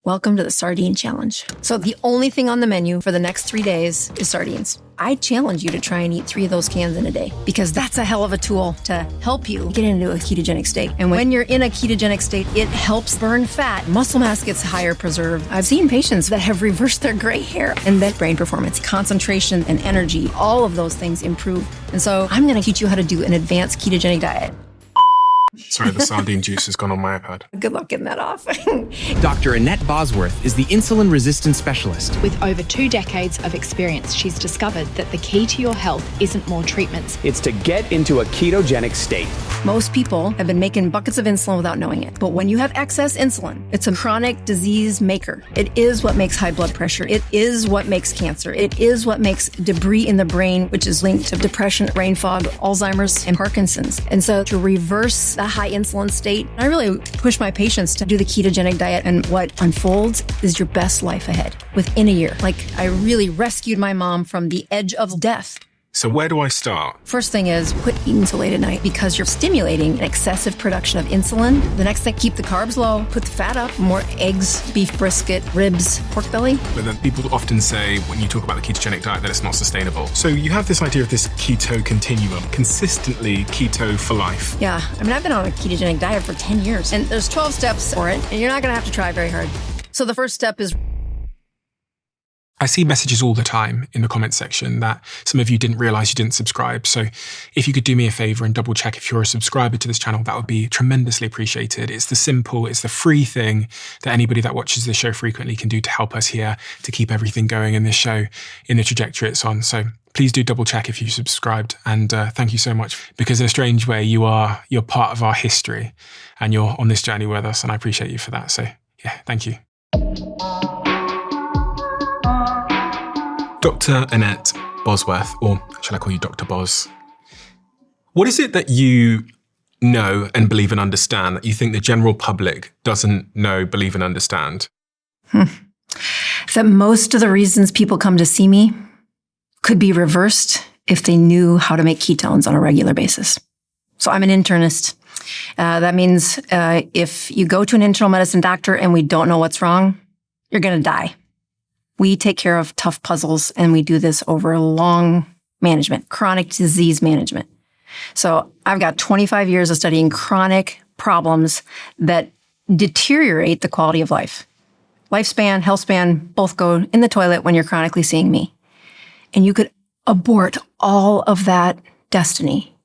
Welcome to the Sardine Challenge. So the only thing on the menu for the next 3 days is sardines. I challenge you to try and eat 3 of those cans in a day because that's a hell of a tool to help you get into a ketogenic state. And when you're in a ketogenic state, it helps burn fat. Muscle mass gets higher preserved. I've seen patients that have reversed their gray hair and then brain performance, concentration and energy, all of those things improve. And so I'm going to teach you how to do an advanced ketogenic diet. Sorry, the sardine juice has gone on my iPad. Good luck getting that off. Dr. Annette Bosworth is the insulin resistance specialist. With over 2 decades of experience, she's discovered that the key to your health isn't more treatments. It's to get into a ketogenic state. Most people have been making buckets of insulin without knowing it. But when you have excess insulin, it's a chronic disease maker. It is what makes high blood pressure. It is what makes cancer. It is what makes debris in the brain, which is linked to depression, brain fog, Alzheimer's, and Parkinson's. And so to reverse the high insulin state, I really push my patients to do the ketogenic diet. And what unfolds is your best life ahead within a year. Like, I really rescued my mom from the edge of death. So where do I start? First thing is quit eating so late at night because you're stimulating an excessive production of insulin. The next thing, keep the carbs low, put the fat up, more eggs, beef brisket, ribs, pork belly. But then people often say when you talk about the ketogenic diet that it's not sustainable. So you have this idea of this keto continuum, consistently keto for life. Yeah, I mean, I've been on a ketogenic diet for 10 years and there's 12 steps for it and you're not gonna have to try very hard. So the first step is I see messages all the time in the comments section that some of you didn't realize you didn't subscribe. So if you could do me a favor and double check if you're a subscriber to this channel, that would be tremendously appreciated. It's the free thing that anybody that watches this show frequently can do to help us here to keep everything going in this show in the trajectory it's on. So please do double check if you subscribed. And thank you so much, because in a strange way, you're part of our history and you're on this journey with us. And I appreciate you for that. So yeah, thank you. Dr. Annette Bosworth, or shall I call you Dr. Boz? What is it that you know and believe and understand that you think the general public doesn't know, believe and understand? That most of the reasons people come to see me could be reversed if they knew how to make ketones on a regular basis. So I'm an internist. That means if you go to an internal medicine doctor and we don't know what's wrong, you're going to die. We take care of tough puzzles, and we do this over long management, chronic disease management. So I've got 25 years of studying chronic problems that deteriorate the quality of life. Lifespan, health span, both go in the toilet when you're chronically seeing me. And you could abort all of that destiny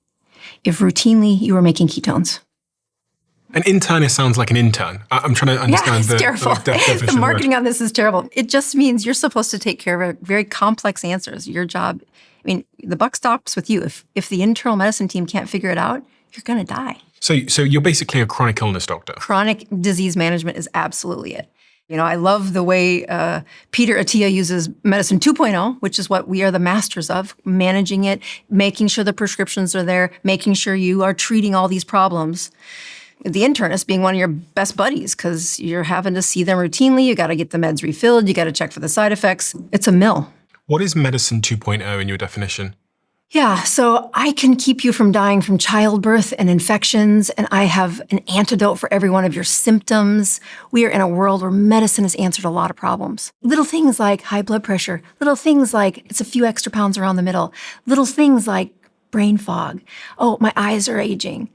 if routinely you were making ketones. An internist sounds like an intern. I'm trying to understand the terrible. The marketing on this is terrible. It just means you're supposed to take care of very complex answers. Your job, I mean, the buck stops with you. If the internal medicine team can't figure it out, you're going to die. So you're basically a chronic illness doctor. Chronic disease management is absolutely it. You know, I love the way Peter Attia uses Medicine 2.0, which is what we are the masters of, managing it, making sure the prescriptions are there, making sure you are treating all these problems. The internist being one of your best buddies because you're having to see them routinely. You got to get the meds refilled. You got to check for the side effects. It's a mill. What is Medicine 2.0 in your definition? Yeah, so I can keep you from dying from childbirth and infections, and I have an antidote for every one of your symptoms. We are in a world where medicine has answered a lot of problems. Little things like high blood pressure, little things like it's a few extra pounds around the middle, little things like brain fog. Oh, my eyes are aging.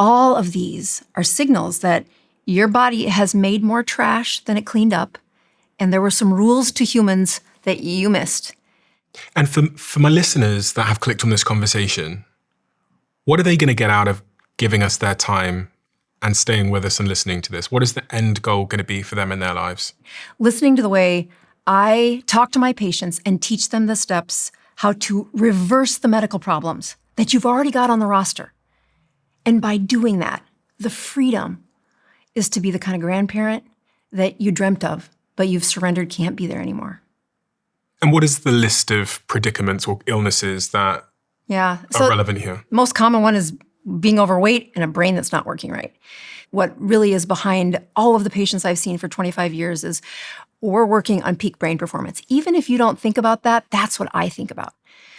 All of these are signals that your body has made more trash than it cleaned up, and there were some rules to humans that you missed. And for my listeners that have clicked on this conversation, what are they going to get out of giving us their time and staying with us and listening to this? What is the end goal going to be for them in their lives? Listening to the way I talk to my patients and teach them the steps how to reverse the medical problems that you've already got on the roster. And by doing that, the freedom is to be the kind of grandparent that you dreamt of, but you've surrendered can't be there anymore. And what is the list of predicaments or illnesses that are relevant here? Most common one is being overweight and a brain that's not working right. What really is behind all of the patients I've seen for 25 years is we're working on peak brain performance. Even if you don't think about that, that's what I think about.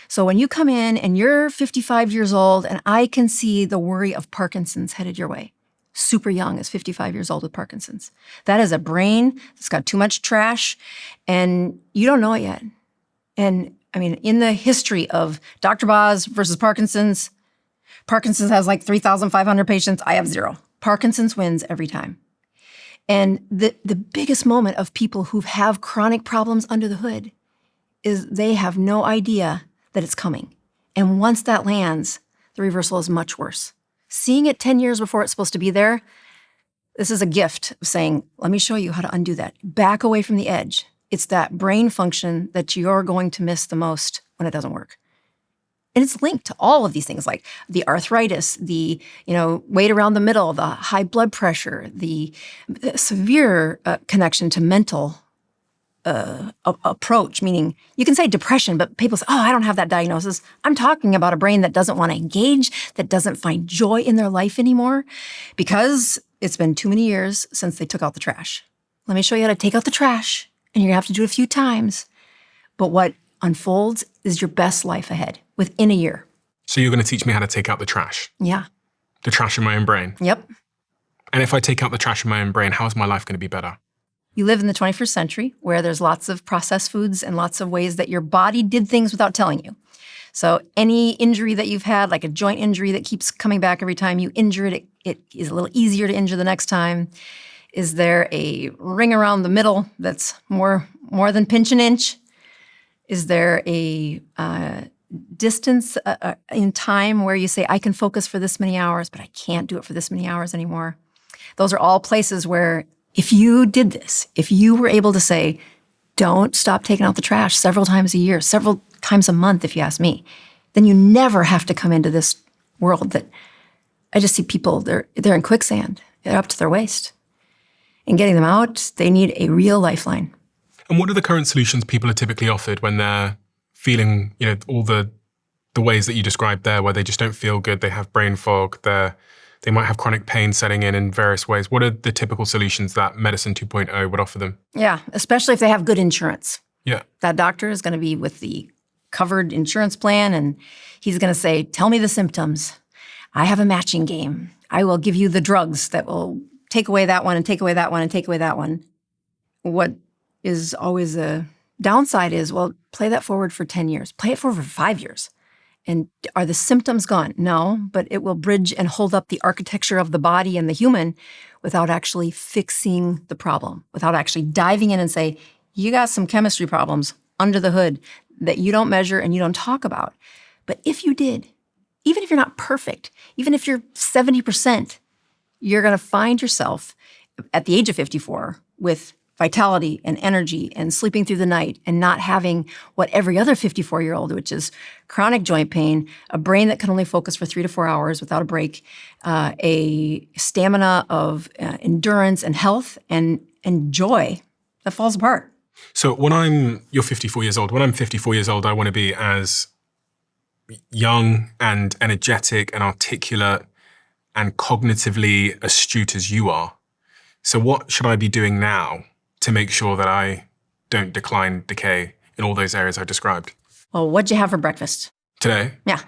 So when you come in and you're 55 years old and I can see the worry of Parkinson's headed your way, super young, is 55 years old with Parkinson's. That is a brain that's got too much trash, and you don't know it yet. And I mean, in the history of Dr. Boz versus Parkinson's has like 3,500 patients. I have 0. Parkinson's wins every time. And the biggest moment of people who have chronic problems under the hood is they have no idea that it's coming. And once that lands, the reversal is much worse. Seeing it 10 years before it's supposed to be there, this is a gift of saying, let me show you how to undo that. Back away from the edge. It's that brain function that you're going to miss the most when it doesn't work. And it's linked to all of these things like the arthritis, the weight around the middle, the high blood pressure, the severe connection to mental approach, meaning you can say depression, but people say, I don't have that diagnosis. I'm talking about a brain that doesn't want to engage, that doesn't find joy in their life anymore because it's been too many years since they took out the trash. Let me show you how to take out the trash, and you're going to have to do it a few times. But what unfolds is your best life ahead within a year. So you're going to teach me how to take out the trash? Yeah. The trash in my own brain? Yep. And if I take out the trash in my own brain, how is my life going to be better? You live in the 21st century where there's lots of processed foods and lots of ways that your body did things without telling you. So any injury that you've had, like a joint injury that keeps coming back every time you injure it, it is a little easier to injure the next time. Is there a ring around the middle that's more than pinch an inch? Is there a distance in time where you say, I can focus for this many hours, but I can't do it for this many hours anymore? Those are all places where if you did this, if you were able to say, don't stop taking out the trash several times a year, several times a month, if you ask me, then you never have to come into this world that I just see people, they're in quicksand. They're up to their waist. And getting them out, they need a real lifeline. And what are the current solutions people are typically offered when they're feeling, all the ways that you described there, where they just don't feel good, they have brain fog, they might have chronic pain setting in various ways? What are the typical solutions that Medicine 2.0 would offer them? Yeah, especially if they have good insurance. Yeah. That doctor is going to be with the covered insurance plan, and he's going to say, tell me the symptoms. I have a matching game. I will give you the drugs that will take away that one and take away that one and take away that one. What is always a downside is, well, play that forward for 10 years. Play it forward for 5 years. And are the symptoms gone? No, but it will bridge and hold up the architecture of the body and the human without actually fixing the problem, without actually diving in and say, you got some chemistry problems under the hood that you don't measure and you don't talk about. But if you did, even if you're not perfect, even if you're 70%, you're going to find yourself at the age of 54 with vitality and energy and sleeping through the night and not having what every other 54-year-old, which is chronic joint pain, a brain that can only focus for 3 to 4 hours without a break, a stamina of endurance and health and joy that falls apart. So you're 54 years old. When I'm 54 years old, I want to be as young and energetic and articulate and cognitively astute as you are. So what should I be doing now to make sure that I don't decay in all those areas I described? Well, what'd you have for breakfast? Today? Yeah.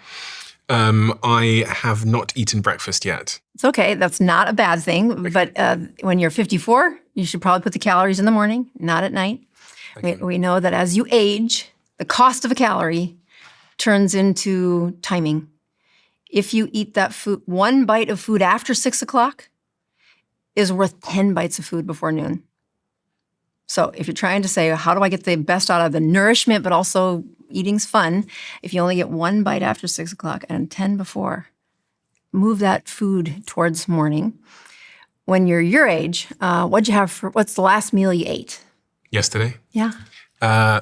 I have not eaten breakfast yet. It's okay. That's not a bad thing. But when you're 54, you should probably put the calories in the morning, not at night. We know that as you age, the cost of a calorie turns into timing. If you eat that food, 1 bite of food after 6 o'clock is worth 10 bites of food before noon. So if you're trying to say, how do I get the best out of the nourishment, but also eating's fun, if you only get 1 bite after 6 o'clock and 10 before, move that food towards morning. When you're your age, what's the last meal you ate? Yesterday? Yeah.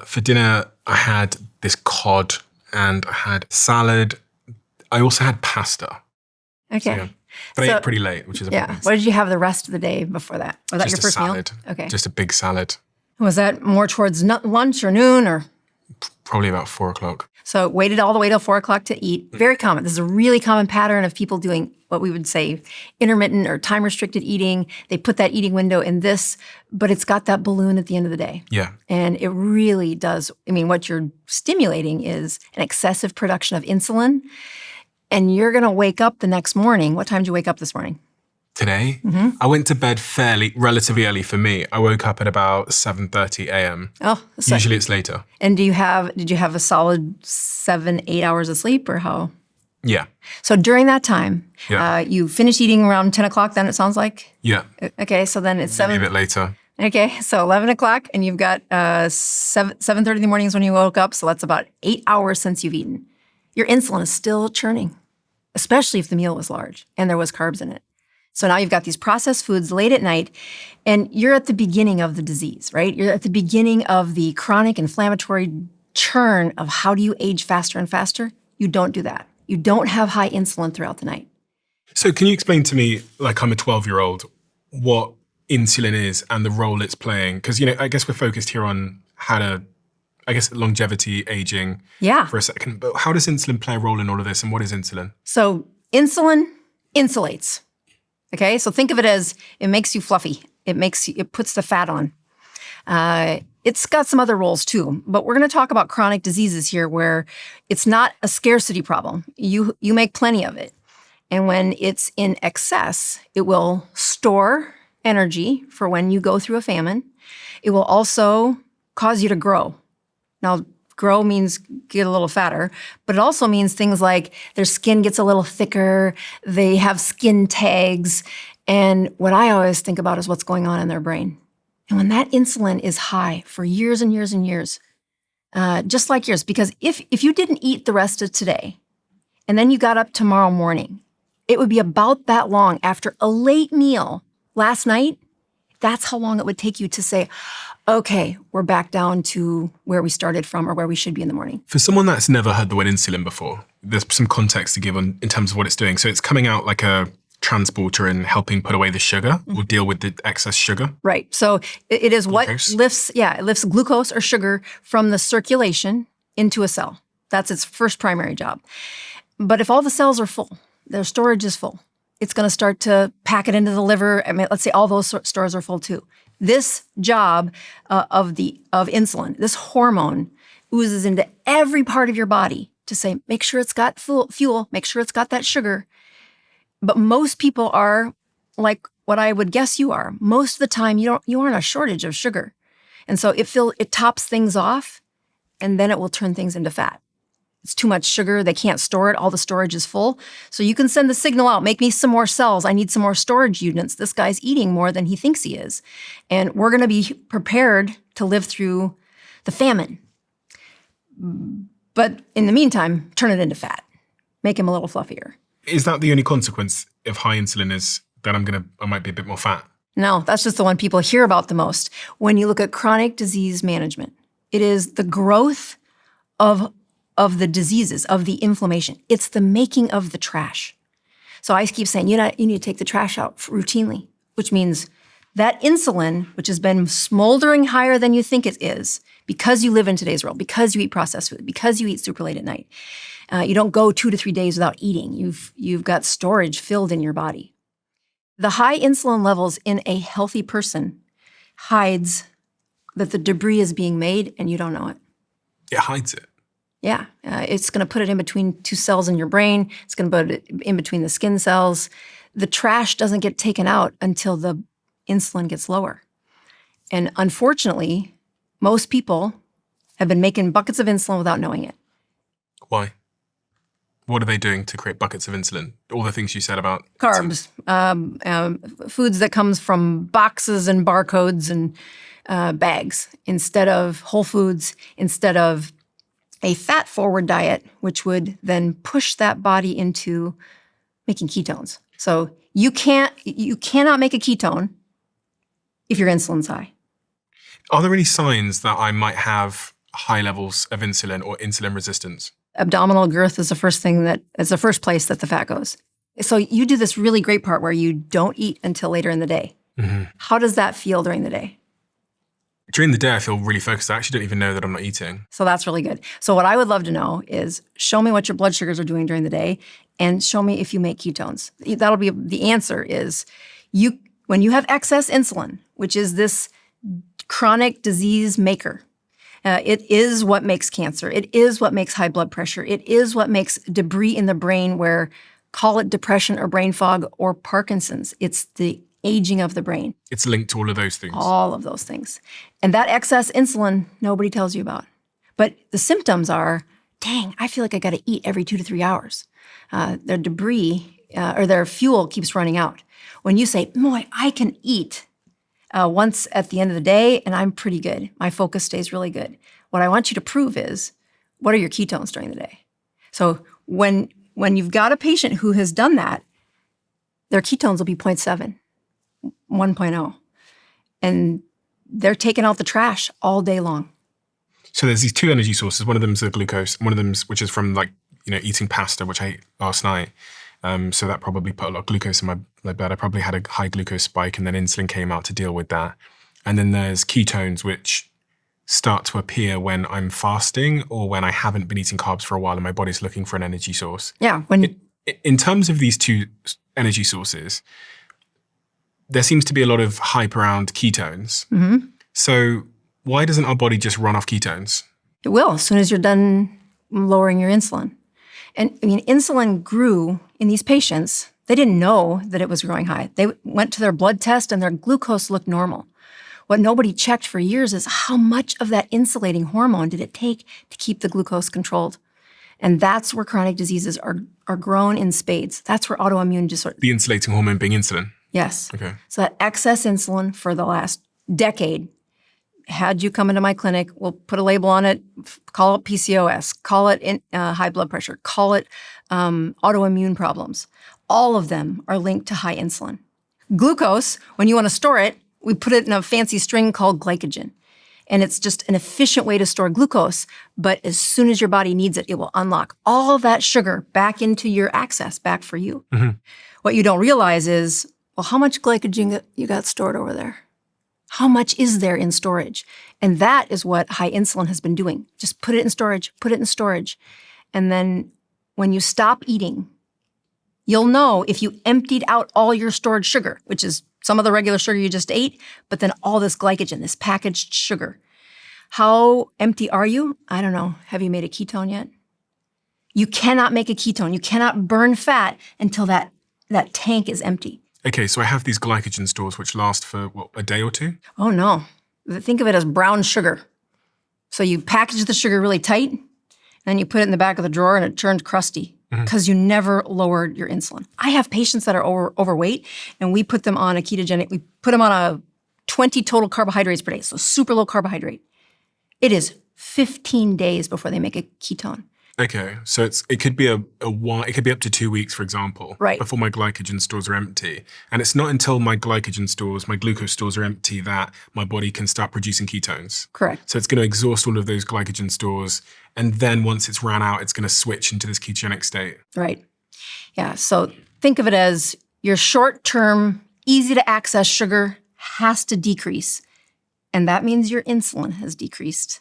For dinner, I had this cod and I had salad. I also had pasta. Okay. So, yeah. But I ate pretty late, which is a problem. What did you have the rest of the day before that? Was that your first salad. meal? Okay. Just a big salad. Was that more towards lunch or noon or? Probably about 4 o'clock. So waited all the way till 4 o'clock to eat. Very common. This is a really common pattern of people doing what we would say intermittent or time-restricted eating. They put that eating window in this, but it's got that balloon at the end of the day. Yeah. And it really does. I mean, what you're stimulating is an excessive production of insulin. And you're going to wake up the next morning. What time did you wake up this morning? Today, I went to bed relatively early for me. I woke up at about 7:30 a.m. Oh, so, Usually it's later. And did you have a solid 7-8 hours of sleep or how? Yeah. So during that time, Yeah. you finish eating around 10 o'clock then it sounds like? Yeah. Okay, so then it's Maybe a bit later. Okay, so 11 o'clock and you've got 7:30 in the morning is when you woke up. So that's about 8 hours since you've eaten. Your insulin is still churning, especially if the meal was large and there was carbs in it. So now you've got these processed foods late at night, and you're at the beginning of the disease, right? You're at the beginning of the chronic inflammatory churn of how do you age faster and faster? You don't do that. You don't have high insulin throughout the night. So can you explain to me, like I'm a 12-year-old, what insulin is and the role it's playing? Because, I guess we're focused here on longevity, aging for a second. But how does insulin play a role in all of this, and what is insulin? So insulin insulates. Okay, so think of it as it makes you fluffy. It puts the fat on. It's got some other roles too, but we're going to talk about chronic diseases here where it's not a scarcity problem. You make plenty of it. And when it's in excess, it will store energy for when you go through a famine. It will also cause you to grow. Now, grow means get a little fatter, but it also means things like their skin gets a little thicker, they have skin tags, and what I always think about is what's going on in their brain. And when that insulin is high for years and years and years, just like yours, because if you didn't eat the rest of today, and then you got up tomorrow morning, it would be about that long after a late meal last night. That's how long it would take you to say, okay, we're back down to where we started from or where we should be in the morning. For someone that's never heard the word insulin before, there's some context to give in terms of what it's doing. So it's coming out like a transporter and helping put away the sugar or deal with the excess sugar. Right. So it is Glucose. It lifts glucose or sugar from the circulation into a cell. That's its first primary job. But if all the cells are full, their storage is full, it's going to start to pack it into the liver. I mean, let's say all those stores are full too. This job of insulin, this hormone, oozes into every part of your body to say, make sure it's got fuel, make sure it's got that sugar. But most people are like what I would guess you are. Most of the time, you aren't a shortage of sugar, and so it tops things off, and then it will turn things into fat. It's too much sugar. They can't store it. All the storage is full. So you can send the signal out, make me some more cells. I need some more storage units. This guy's eating more than he thinks he is. And we're going to be prepared to live through the famine. But in the meantime, turn it into fat. Make him a little fluffier. Is that the only consequence of high insulin is that I might be a bit more fat? No, that's just the one people hear about the most. When you look at chronic disease management, it is the growth of the diseases, of the inflammation. It's the making of the trash. So I keep saying, you need to take the trash out routinely, which means that insulin, which has been smoldering higher than you think it is, because you live in today's world, because you eat processed food, because you eat super late at night, you don't go 2 to 3 days without eating. You've got storage filled in your body. The high insulin levels in a healthy person hides that the debris is being made and you don't know it. It hides it. Yeah, it's going to put it in between 2 cells in your brain. It's going to put it in between the skin cells. The trash doesn't get taken out until the insulin gets lower. And unfortunately, most people have been making buckets of insulin without knowing it. Why? What are they doing to create buckets of insulin? All the things you said about Carbs, foods that comes from boxes and barcodes and bags instead of whole foods, instead of a fat-forward diet, which would then push that body into making ketones. So you cannot make a ketone if your insulin's high. Are there any signs that I might have high levels of insulin or insulin resistance? Abdominal girth is the first place that the fat goes. So you do this really great part where you don't eat until later in the day. Mm-hmm. How does that feel during the day? During the day, I feel really focused. I actually don't even know that I'm not eating. So that's really good. So what I would love to know is show me what your blood sugars are doing during the day and show me if you make ketones. That'll be the answer is when you have excess insulin, which is this chronic disease maker, it is what makes cancer. It is what makes high blood pressure. It is what makes debris in the brain where Call it depression or brain fog or Parkinson's. It's the aging of the brain. It's linked to all of those things. All of those things. And that excess insulin, nobody tells you about. But the symptoms are, dang, I feel like I got to eat every 2 to 3 hours. Their debris or their fuel keeps running out. When you say, boy, I can eat once at the end of the day and I'm pretty good. My focus stays really good. What I want you to prove is, what are your ketones during the day? So when you've got a patient who has done that, their ketones will be 0.7, 1.0. And they're taking out the trash all day long. So there's these two energy sources. One of them is the glucose. One of them, which is from eating pasta, which I ate last night. So that probably put a lot of glucose in my blood. I probably had a high glucose spike, and then insulin came out to deal with that. And then there's ketones, which start to appear when I'm fasting or when I haven't been eating carbs for a while and my body's looking for an energy source. Yeah. In terms of these two energy sources, there seems to be a lot of hype around ketones. Mm-hmm. So why doesn't our body just run off ketones? It will, as soon as you're done lowering your insulin. And I mean, insulin grew in these patients. They didn't know that it was growing high. They went to their blood test and their glucose looked normal. What nobody checked for years is how much of that insulating hormone did it take to keep the glucose controlled. And that's where chronic diseases are grown in spades. That's where autoimmune disorder. The insulating hormone being insulin? Yes. Okay. So that excess insulin for the last decade, had you come into my clinic, we'll put a label on it, call it PCOS, call it high blood pressure, call it autoimmune problems. All of them are linked to high insulin. Glucose, when you want to store it, we put it in a fancy string called glycogen. And it's just an efficient way to store glucose. But as soon as your body needs it, it will unlock all of that sugar back into your access, back for you. Mm-hmm. What you don't realize is, well, how much glycogen you got stored over there? How much is there in storage? And that is what high insulin has been doing. Just put it in storage, put it in storage. And then when you stop eating, you'll know if you emptied out all your stored sugar, which is some of the regular sugar you just ate, but then all this glycogen, this packaged sugar. How empty are you? I don't know. Have you made a ketone yet? You cannot make a ketone. You cannot burn fat until that tank is empty. Okay, so I have these glycogen stores which last for, a day or two? Oh, no. Think of it as brown sugar. So you package the sugar really tight, and then you put it in the back of the drawer and it turns crusty because you never lowered your insulin. I have patients that are overweight, and we put them on a ketogenic, we put them on a 20 total carbohydrates per day, so super low carbohydrate. It is 15 days before they make a ketone. Okay, so it could be a while, it could be up to 2 weeks, for example, right, before my glycogen stores are empty. And it's not until my glycogen stores, my glucose stores are empty that my body can start producing ketones. Correct. So it's going to exhaust all of those glycogen stores. And then once it's ran out, it's going to switch into this ketogenic state. Right. Yeah, so think of it as your short-term, easy-to-access sugar has to decrease. And that means your insulin has decreased.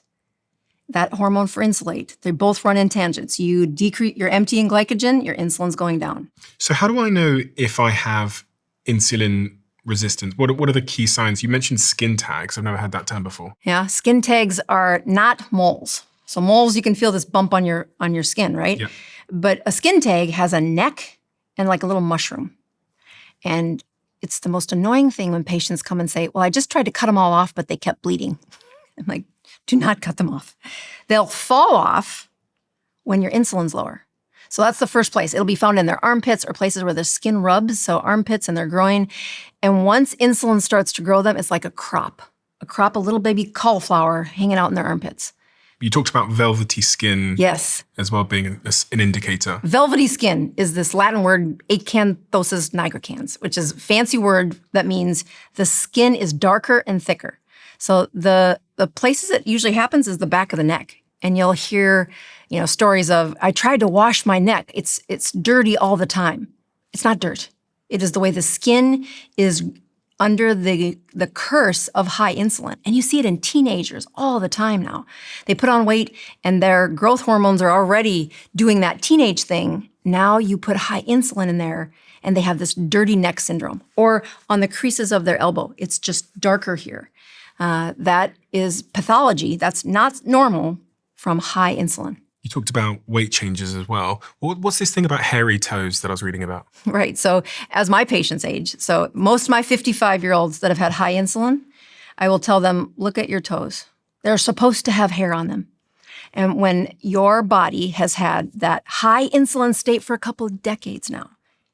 That hormone for insulate, they both run in tangents. You decrease, you're emptying glycogen, your insulin's going down. So how do I know if I have insulin resistance? What are the key signs? You mentioned skin tags. I've never had that term before. Yeah, skin tags are not moles. So moles, you can feel this bump on your skin, right? Yeah. But a skin tag has a neck and like a little mushroom. And it's the most annoying thing when patients come and say, well, I just tried to cut them all off, but they kept bleeding. I'm like, do not cut them off. They'll fall off when your insulin's lower. So that's the first place. It'll be found in their armpits or places where their skin rubs, so armpits and their groin. And once insulin starts to grow them, it's like a crop, a little baby cauliflower hanging out in their armpits. You talked about velvety skin. Yes. As well being an indicator. Velvety skin is this Latin word, acanthosis nigricans, which is a fancy word that means the skin is darker and thicker. So the places it usually happens is the back of the neck. And you'll hear, stories of, I tried to wash my neck. It's dirty all the time. It's not dirt. It is the way the skin is under the curse of high insulin. And you see it in teenagers all the time now. They put on weight and their growth hormones are already doing that teenage thing. Now you put high insulin in there and they have this dirty neck syndrome. Or on the creases of their elbow, it's just darker here. That is pathology. That's not normal from high insulin. You talked about weight changes as well. What's this thing about hairy toes that I was reading about? Right. So as my patients age, so most of my 55-year-olds that have had high insulin, I will tell them, look at your toes. They're supposed to have hair on them. And when your body has had that high insulin state for a couple of decades now,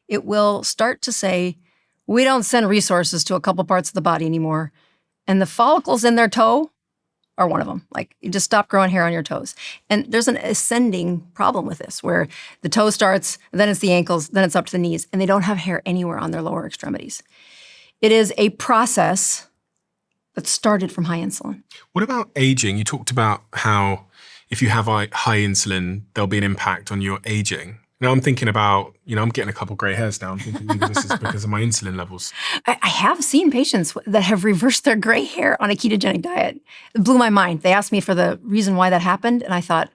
it will start to say, we don't send resources to a couple parts of the body anymore. And the follicles in their toe are one of them. Like, you just stop growing hair on your toes. And there's an ascending problem with this, where the toe starts, then it's the ankles, then it's up to the knees, and they don't have hair anywhere on their lower extremities. It is a process that started from high insulin. What about aging? You talked about how if you have high insulin, there'll be an impact on your aging. Now I'm thinking about, I'm getting a couple gray hairs now. I'm thinking maybe this is because of my insulin levels. I have seen patients that have reversed their gray hair on a ketogenic diet. It blew my mind. They asked me for the reason why that happened, and I thought,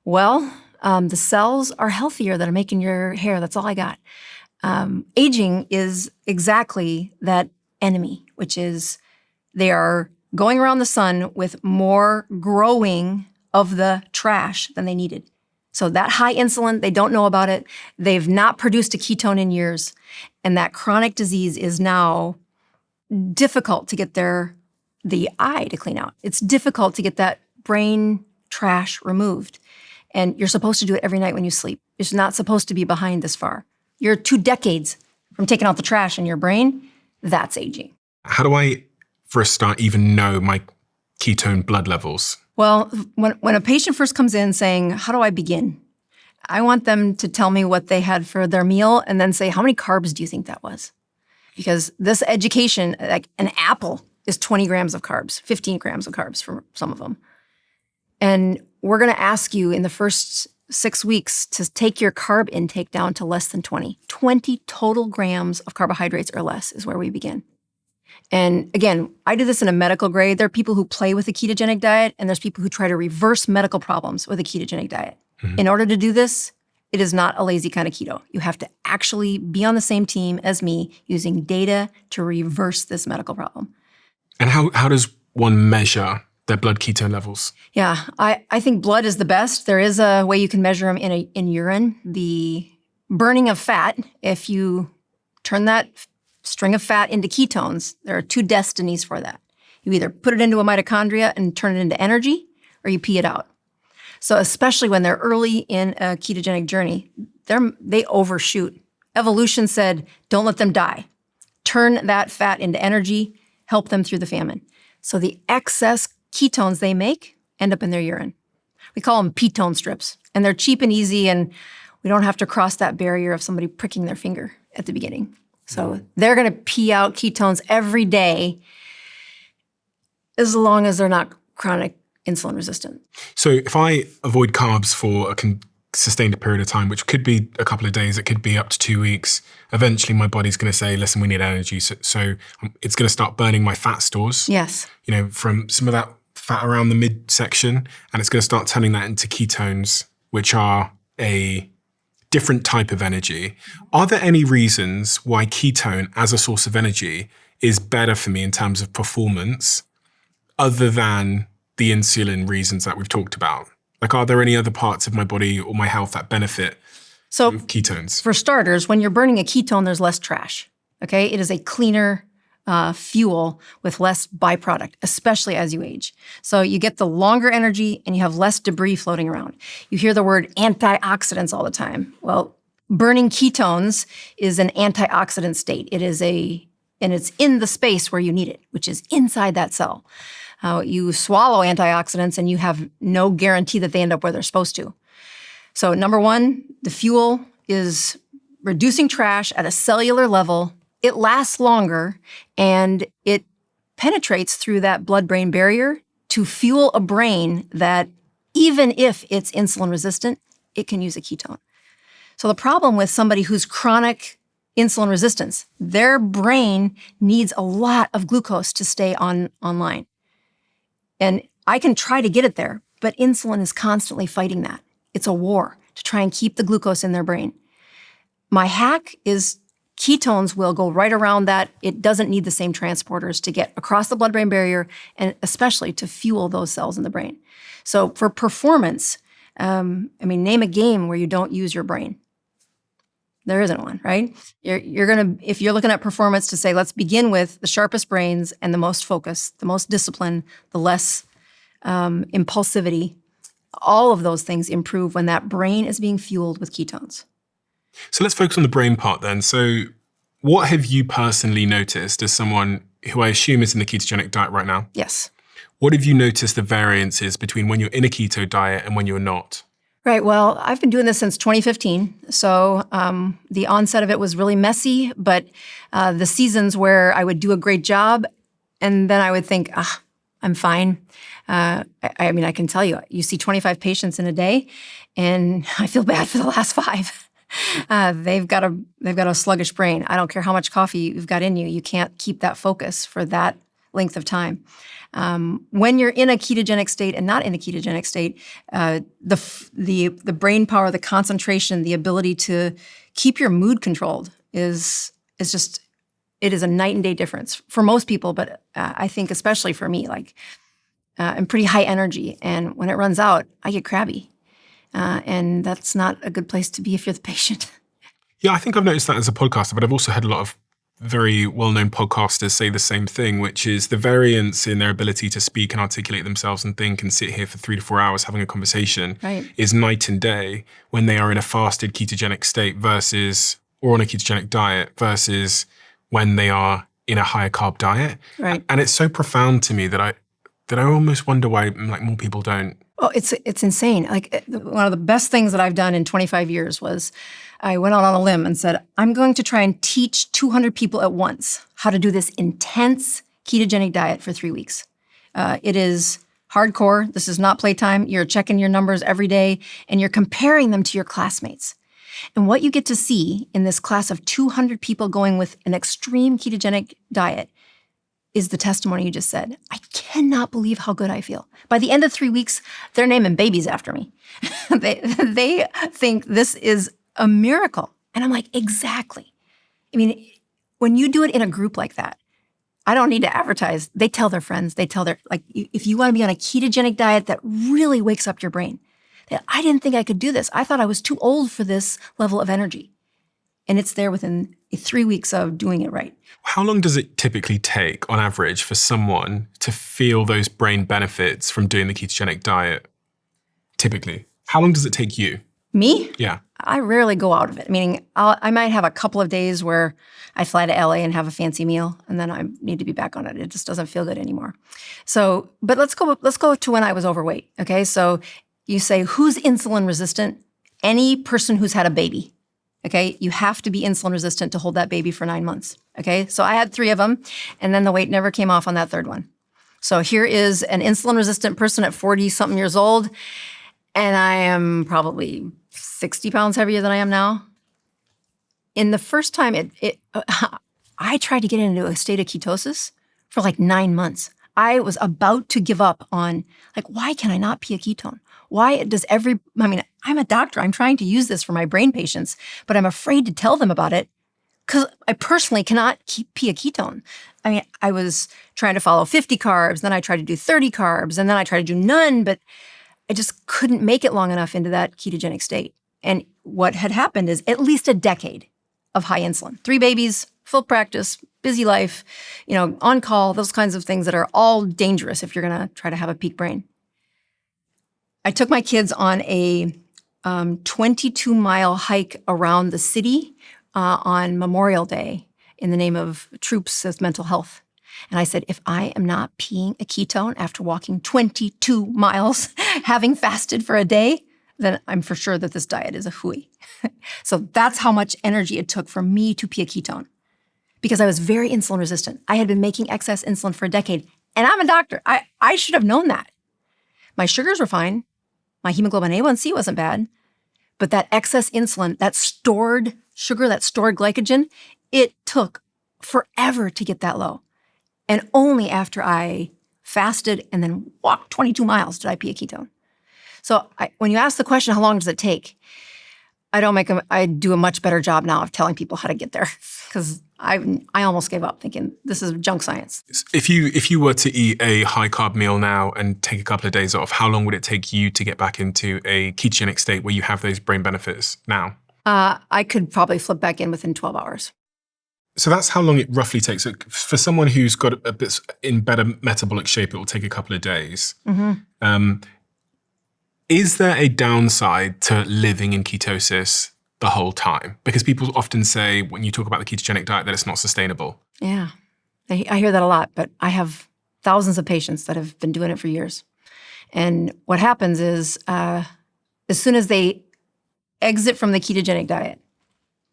well, the cells are healthier that are making your hair. That's all I got. Aging is exactly that enemy, which is they are going around the sun with more growing of the trash than they needed. So that high insulin, they don't know about it. They've not produced a ketone in years. And that chronic disease is now difficult to get the eye to clean out. It's difficult to get that brain trash removed. And you're supposed to do it every night when you sleep. It's not supposed to be behind this far. You're 2 decades from taking out the trash in your brain. That's aging. How do I, for a start, even know my ketone blood levels? Well, when a patient first comes in saying, how do I begin? I want them to tell me what they had for their meal and then say, how many carbs do you think that was? Because this education, like an apple is 20 grams of carbs, 15 grams of carbs for some of them. And we're going to ask you in the first 6 weeks to take your carb intake down to less than 20. 20 total grams of carbohydrates or less is where we begin. And again, I do this in a medical grade. There are people who play with a ketogenic diet, and there's people who try to reverse medical problems with a ketogenic diet. Mm-hmm. In order to do this, it is not a lazy kind of keto. You have to actually be on the same team as me using data to reverse this medical problem. And how does one measure their blood ketone levels? Yeah, I think blood is the best. There is a way you can measure them in urine. The burning of fat, if you turn that string of fat into ketones, there are 2 destinies for that. You either put it into a mitochondria and turn it into energy, or you pee it out. So especially when they're early in a ketogenic journey, they overshoot. Evolution said, don't let them die. Turn that fat into energy, help them through the famine. So the excess ketones they make end up in their urine. We call them ketone strips, and they're cheap and easy, and we don't have to cross that barrier of somebody pricking their finger at the beginning. So they're going to pee out ketones every day as long as they're not chronic insulin resistant. So if I avoid carbs for a sustained period of time, which could be a couple of days, it could be up to 2 weeks, eventually my body's going to say, listen, we need energy. So it's going to start burning my fat stores. Yes. From some of that fat around the midsection, and it's going to start turning that into ketones, which are a different type of energy. Are there any reasons why ketone as a source of energy is better for me in terms of performance other than the insulin reasons that we've talked about? Like, are there any other parts of my body or my health that benefit from ketones? For starters, when you're burning a ketone, there's less trash, okay? It is a cleaner fuel with less byproduct, especially as you age. So you get the longer energy and you have less debris floating around. You hear the word antioxidants all the time. Well, burning ketones is an antioxidant state. And it's in the space where you need it, which is inside that cell. You swallow antioxidants and you have no guarantee that they end up where they're supposed to. So number 1, the fuel is reducing trash at a cellular level. It lasts longer, and it penetrates through that blood-brain barrier to fuel a brain that, even if it's insulin resistant, it can use a ketone. So the problem with somebody who's chronic insulin resistance, their brain needs a lot of glucose to stay online. And I can try to get it there, but insulin is constantly fighting that. It's a war to try and keep the glucose in their brain. My hack is ketones will go right around that. It doesn't need the same transporters to get across the blood-brain barrier, and especially to fuel those cells in the brain. So for performance, Name a game where you don't use your brain. There isn't one, right? You're gonna, if you're looking at performance, to say, let's begin with the sharpest brains and the most focus, the most discipline, the less impulsivity. All of those things improve when that brain is being fueled with ketones. So let's focus on the brain part then. So what have you personally noticed as someone who I assume is in the ketogenic diet right now? Yes. What have you noticed the variances between when you're in a keto diet and when you're not? Right. Well, I've been doing this since 2015. So the onset of it was really messy, but the seasons where I would do a great job and then I would think, I'm fine. I can tell you, you see 25 patients in a day and I feel bad for the last 5. They've got a sluggish brain. I don't care how much coffee you've got in you. You can't keep that focus for that length of time. When you're in a ketogenic state and not in a ketogenic state, the brain power, the concentration, the ability to keep your mood controlled is just, it is a night and day difference for most people. But I think especially for me, I'm pretty high energy, and when it runs out, I get crabby, and that's not a good place to be if you're the patient. Yeah, I think I've noticed that as a podcaster, but I've also had a lot of very well-known podcasters say the same thing, which is the variance in their ability to speak and articulate themselves and think and sit here for 3 to 4 hours having a conversation is night and day when they are in a fasted ketogenic state versus, or on a ketogenic diet versus when they are in a higher carb diet. Right. And it's so profound to me that I almost wonder why more people don't. Oh, it's insane. One of the best things that I've done in 25 years was I went out on a limb and said, I'm going to try and teach 200 people at once how to do this intense ketogenic diet for 3 weeks. It is hardcore. This is not playtime. You're checking your numbers every day and you're comparing them to your classmates. And what you get to see in this class of 200 people going with an extreme ketogenic diet is the testimony you just said. I cannot believe how good I feel. By the end of 3 weeks, they're naming babies after me. They think this is a miracle. And I'm like, exactly. When you do it in a group like that, I don't need to advertise. They tell their friends, if you want to be on a ketogenic diet that really wakes up your brain, that I didn't think I could do this. I thought I was too old for this level of energy. And it's there within 3 weeks of doing it right. How long does it typically take, on average, for someone to feel those brain benefits from doing the ketogenic diet? Typically. How long does it take you? Me? Yeah. I rarely go out of it. Meaning, I might have a couple of days where I fly to LA and have a fancy meal, and then I need to be back on it. It just doesn't feel good anymore. So, but let's go to when I was overweight. Okay, so you say, who's insulin resistant? Any person who's had a baby. Okay, you have to be insulin resistant to hold that baby for 9 months. Okay, so I had 3 of them, and then the weight never came off on that 3rd one. So here is an insulin resistant person at 40-something years old, and I am probably 60 pounds heavier than I am now. In the first time, I tried to get into a state of ketosis for 9 months. I was about to give up on, why can I not be a ketone? Why does I'm a doctor. I'm trying to use this for my brain patients, but I'm afraid to tell them about it because I personally cannot be a ketone. I was trying to follow 50 carbs, then I tried to do 30 carbs, and then I tried to do none, but I just couldn't make it long enough into that ketogenic state. And what had happened is at least a decade of high insulin. 3 babies, full practice, busy life, on call, those kinds of things that are all dangerous if you're going to try to have a peak brain. I took my kids on a 22-mile hike around the city on Memorial Day in the name of troops of mental health. And I said, if I am not peeing a ketone after walking 22 miles, having fasted for a day, then I'm for sure that this diet is a hooey. So that's how much energy it took for me to pee a ketone, because I was very insulin resistant. I had been making excess insulin for a decade, and I'm a doctor. I should have known that. My sugars were fine. My hemoglobin A1C wasn't bad. But that excess insulin, that stored sugar, that stored glycogen, it took forever to get that low. And only after I fasted and then walked 22 miles did I pee a ketone. So when you ask the question, how long does it take? I do a much better job now of telling people how to get there because I almost gave up thinking this is junk science. If you were to eat a high carb meal now and take a couple of days off, how long would it take you to get back into a ketogenic state where you have those brain benefits now? I could probably flip back in within 12 hours. So that's how long it roughly takes. So for someone who's got a bit in better metabolic shape, it will take a couple of days. Mm-hmm. Is there a downside to living in ketosis the whole time? Because people often say when you talk about the ketogenic diet that it's not sustainable. Yeah, I hear that a lot, but I have thousands of patients that have been doing it for years. And what happens is as soon as they exit from the ketogenic diet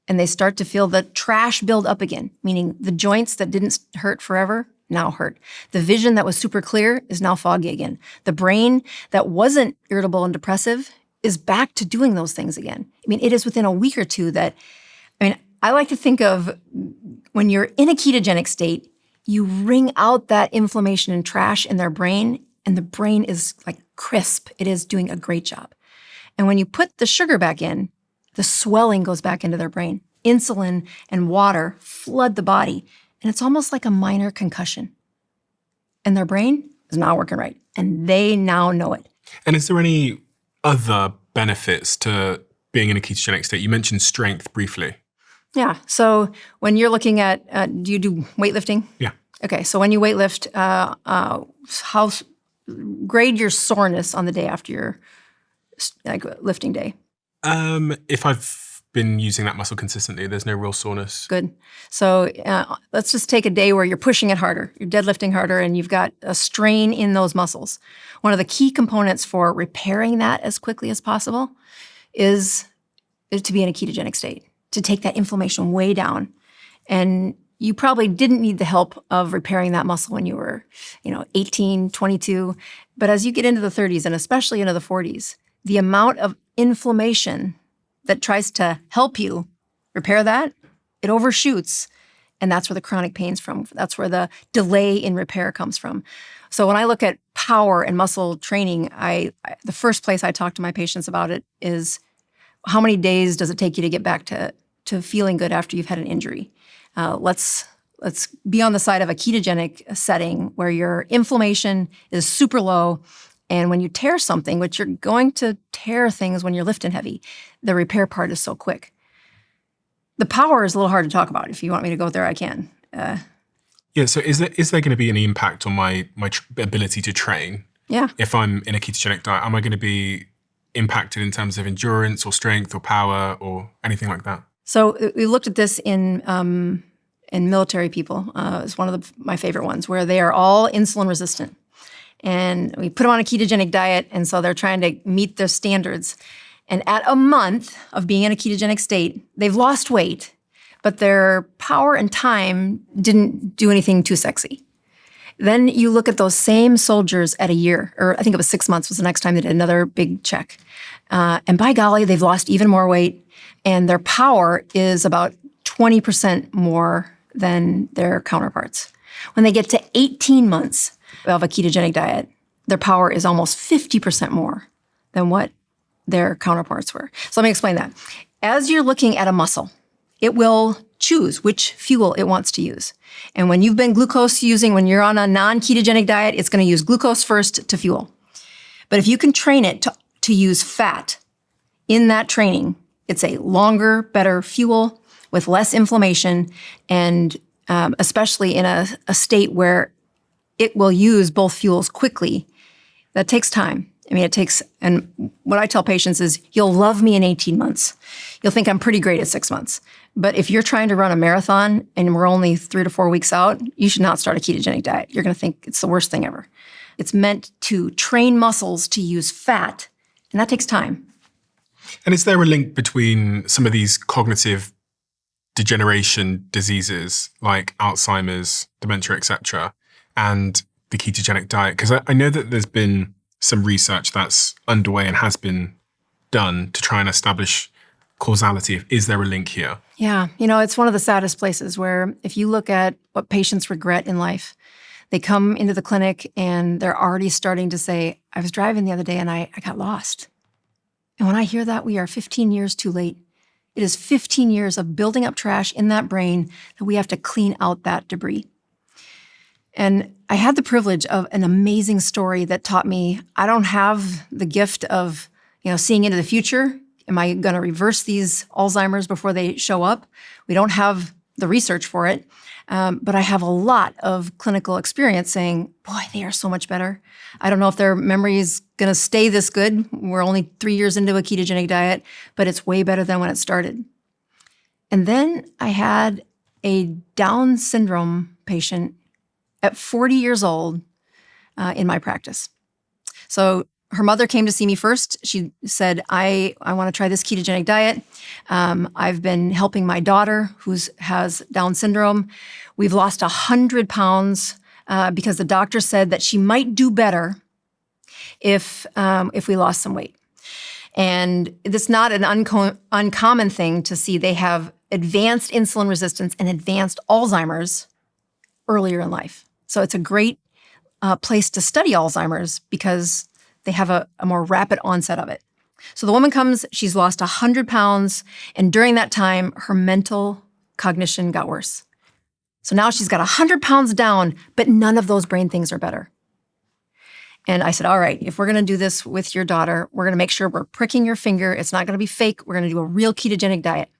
and they start to feel the trash build up again, meaning the joints that didn't hurt forever now hurt. The vision that was super clear is now foggy again. The brain that wasn't irritable and depressive is back to doing those things again. I mean, it is within a week or two that, I like to think of when you're in a ketogenic state, you wring out that inflammation and trash in their brain, and the brain is like crisp. It is doing a great job. And when you put the sugar back in, the swelling goes back into their brain. Insulin and water flood the body. And it's almost like a minor concussion. And their brain is not working right. And they now know it. And is there any other benefits to being in a ketogenic state? You mentioned strength briefly. Yeah. So when you're looking at, do you do weightlifting? Yeah. Okay. So when you weightlift, grade your soreness on the day after your lifting day. If I've been using that muscle consistently, there's no real soreness. Good. So let's just take a day where you're pushing it harder, you're deadlifting harder, and you've got a strain in those muscles. One of the key components for repairing that as quickly as possible is to be in a ketogenic state, to take that inflammation way down. And you probably didn't need the help of repairing that muscle when you were, 18, 22. But as you get into the 30s and especially into the 40s, the amount of inflammation that tries to help you repair that, it overshoots. And that's where the chronic pain's from. That's where the delay in repair comes from. So when I look at power and muscle training, the first place I talk to my patients about it is how many days does it take you to get back to feeling good after you've had an injury? Let's be on the side of a ketogenic setting where your inflammation is super low. And when you tear something, which you're going to tear things when you're lifting heavy, the repair part is so quick. The power is a little hard to talk about. If you want me to go there, I can. Yeah, so is there going to be any impact on my ability to train? Yeah. If I'm in a ketogenic diet, am I going to be impacted in terms of endurance or strength or power or anything like that? So we looked at this in military people. It's one of my favorite ones, where they are all insulin resistant. And we put them on a ketogenic diet, and so they're trying to meet their standards. And at a month of being in a ketogenic state, they've lost weight, but their power and time didn't do anything too sexy. Then you look at those same soldiers at a year, or I think it was 6 months was the next time they did another big check. And by golly, they've lost even more weight, and their power is about 20% more than their counterparts. When they get to 18 months of a ketogenic diet, their power is almost 50% more than what their counterparts were. So let me explain that. As you're looking at a muscle, it will choose which fuel it wants to use. And when you've been glucose using, when you're on a non-ketogenic diet, it's going to use glucose first to fuel. But if you can train it to use fat in that training, it's a longer, better fuel with less inflammation, and especially in a state where it will use both fuels quickly. That takes time. And what I tell patients is, you'll love me in 18 months. You'll think I'm pretty great at 6 months. But if you're trying to run a marathon and we're only 3 to 4 weeks out, you should not start a ketogenic diet. You're going to think it's the worst thing ever. It's meant to train muscles to use fat, and that takes time. And is there a link between some of these cognitive degeneration diseases like Alzheimer's, dementia, etc., and the ketogenic diet? Because I know that there's been some research that's underway and has been done to try and establish causality. Is there a link here? Yeah. It's one of the saddest places where if you look at what patients regret in life, they come into the clinic and they're already starting to say, I was driving the other day and I got lost. And when I hear that, we are 15 years too late. It is 15 years of building up trash in that brain that we have to clean out that debris. And I had the privilege of an amazing story that taught me I don't have the gift of, seeing into the future. Am I going to reverse these Alzheimer's before they show up? We don't have the research for it. But I have a lot of clinical experience saying, boy, they are so much better. I don't know if their memory is going to stay this good. We're only 3 years into a ketogenic diet, but it's way better than when it started. And then I had a Down syndrome patient at 40 years old in my practice. So her mother came to see me first. She said, I want to try this ketogenic diet. I've been helping my daughter who has Down syndrome. We've lost 100 pounds because the doctor said that she might do better if we lost some weight. And it's not an uncommon thing to see. They have advanced insulin resistance and advanced Alzheimer's earlier in life. So it's a great place to study Alzheimer's because they have a more rapid onset of it. So the woman comes, she's lost 100 pounds, and during that time, her mental cognition got worse. So now she's got 100 pounds down, but none of those brain things are better. And I said, all right, if we're going to do this with your daughter, we're going to make sure we're pricking your finger. It's not going to be fake. We're going to do a real ketogenic diet.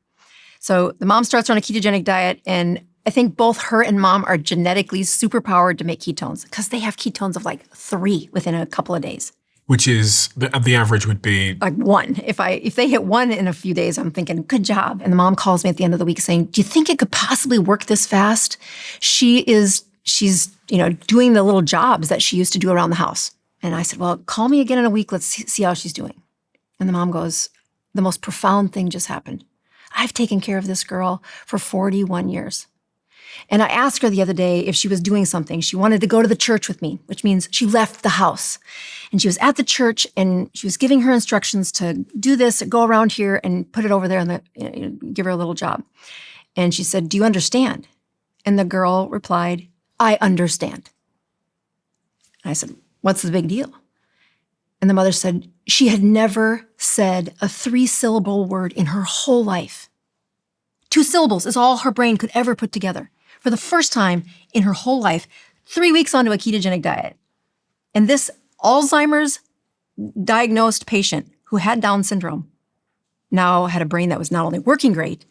So the mom starts on a ketogenic diet, and I think both her and mom are genetically superpowered to make ketones because they have ketones of like 3 within a couple of days. Which is, the average would be? Like 1. If they hit 1 in a few days, I'm thinking, good job. And the mom calls me at the end of the week saying, do you think it could possibly work this fast? She's doing the little jobs that she used to do around the house. And I said, well, call me again in a week. Let's see how she's doing. And the mom goes, the most profound thing just happened. I've taken care of this girl for 41 years. And I asked her the other day if she was doing something. She wanted to go to the church with me, which means she left the house. And she was at the church and she was giving her instructions to do this, go around here and put it over there and give her a little job. And she said, do you understand? And the girl replied, I understand. And I said, what's the big deal? And the mother said, she had never said a 3-syllable word in her whole life. 2 syllables is all her brain could ever put together. For the first time in her whole life, 3 weeks onto a ketogenic diet. And this Alzheimer's diagnosed patient who had Down syndrome now had a brain that was not only working great,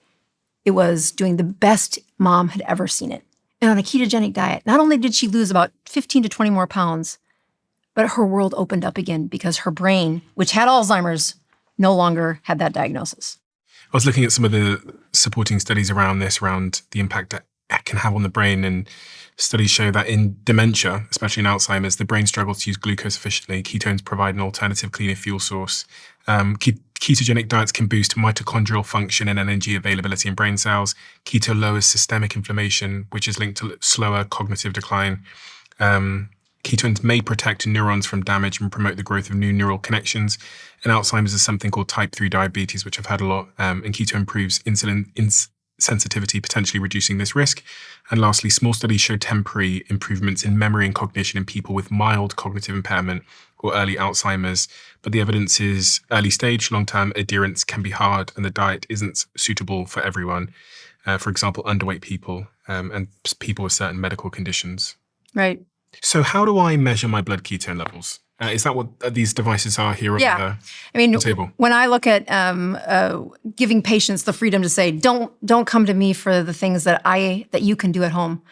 it was doing the best mom had ever seen it. And on a ketogenic diet, not only did she lose about 15 to 20 more pounds, but her world opened up again because her brain, which had Alzheimer's, no longer had that diagnosis. I was looking at some of the supporting studies around this, around the impact that it can have on the brain. And studies show that in dementia, especially in Alzheimer's, the brain struggles to use glucose efficiently. Ketones provide an alternative, cleaner fuel source. Ketogenic diets can boost mitochondrial function and energy availability in brain cells. Keto lowers systemic inflammation, which is linked to slower cognitive decline. Ketones may protect neurons from damage and promote the growth of new neural connections. And Alzheimer's is something called type 3 diabetes, which I've heard a lot. And keto improves insulin sensitivity, potentially reducing this risk. And lastly, small studies show temporary improvements in memory and cognition in people with mild cognitive impairment or early Alzheimer's. But the evidence is early stage, long-term adherence can be hard, and the diet isn't suitable for everyone. For example, underweight people and people with certain medical conditions. Right. So how do I measure my blood ketone levels? Is that what these devices are here on the table? When I look at giving patients the freedom to say, don't come to me for the things that you can do at home.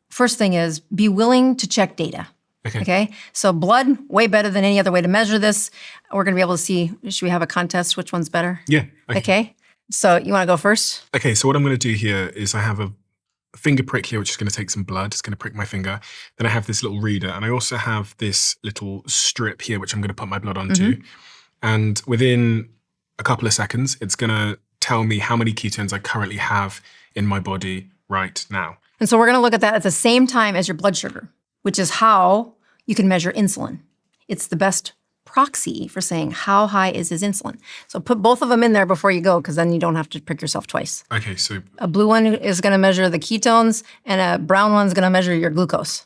First thing is be willing to check data. Okay. So blood, way better than any other way to measure this. We're going to be able to see, should we have a contest? Which one's better? Yeah. Okay. So you want to go first? Okay. So what I'm going to do here is I have a finger prick here, which is going to take some blood. It's going to prick my finger. Then I have this little reader, and I also have this little strip here, which I'm going to put my blood onto. Mm-hmm. And within a couple of seconds, it's going to tell me how many ketones I currently have in my body right now. And so we're going to look at that at the same time as your blood sugar, which is how you can measure insulin. It's the best proxy for saying how high is his insulin. So put both of them in there before you go, because then you don't have to prick yourself twice. Okay, so a blue one is going to measure the ketones, and a brown one's going to measure your glucose.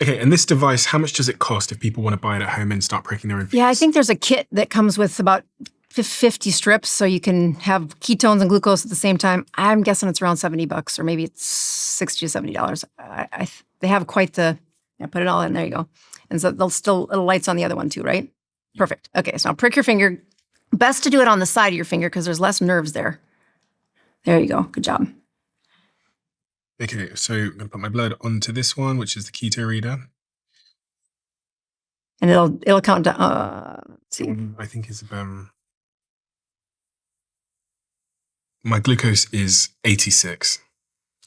Okay, and this device, how much does it cost if people want to buy it at home and start pricking their own fingers? Yeah, I think there's a kit that comes with about 50 strips, so you can have ketones and glucose at the same time. I'm guessing it's around $70, or maybe it's $60 to $70. They have quite the. Yeah, put it all in. There you go. And so it lights on the other one too, right? Perfect. Okay, so now prick your finger. Best to do it on the side of your finger because there's less nerves there. There you go. Good job. Okay, so I'm going to put my blood onto this one, which is the keto reader. And it'll count down. Let's see. I think is my glucose is 86.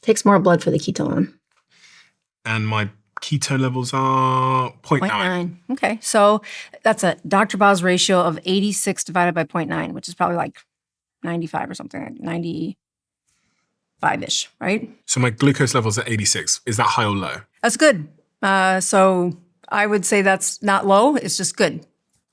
Takes more blood for the ketone. And my keto levels are 0.9. Okay, so that's a Dr. Boz ratio of 86 divided by 0.9, which is probably like 95 or something, like 95-ish, right? So my glucose levels are 86. Is that high or low? That's good. So I would say that's not low. It's just good.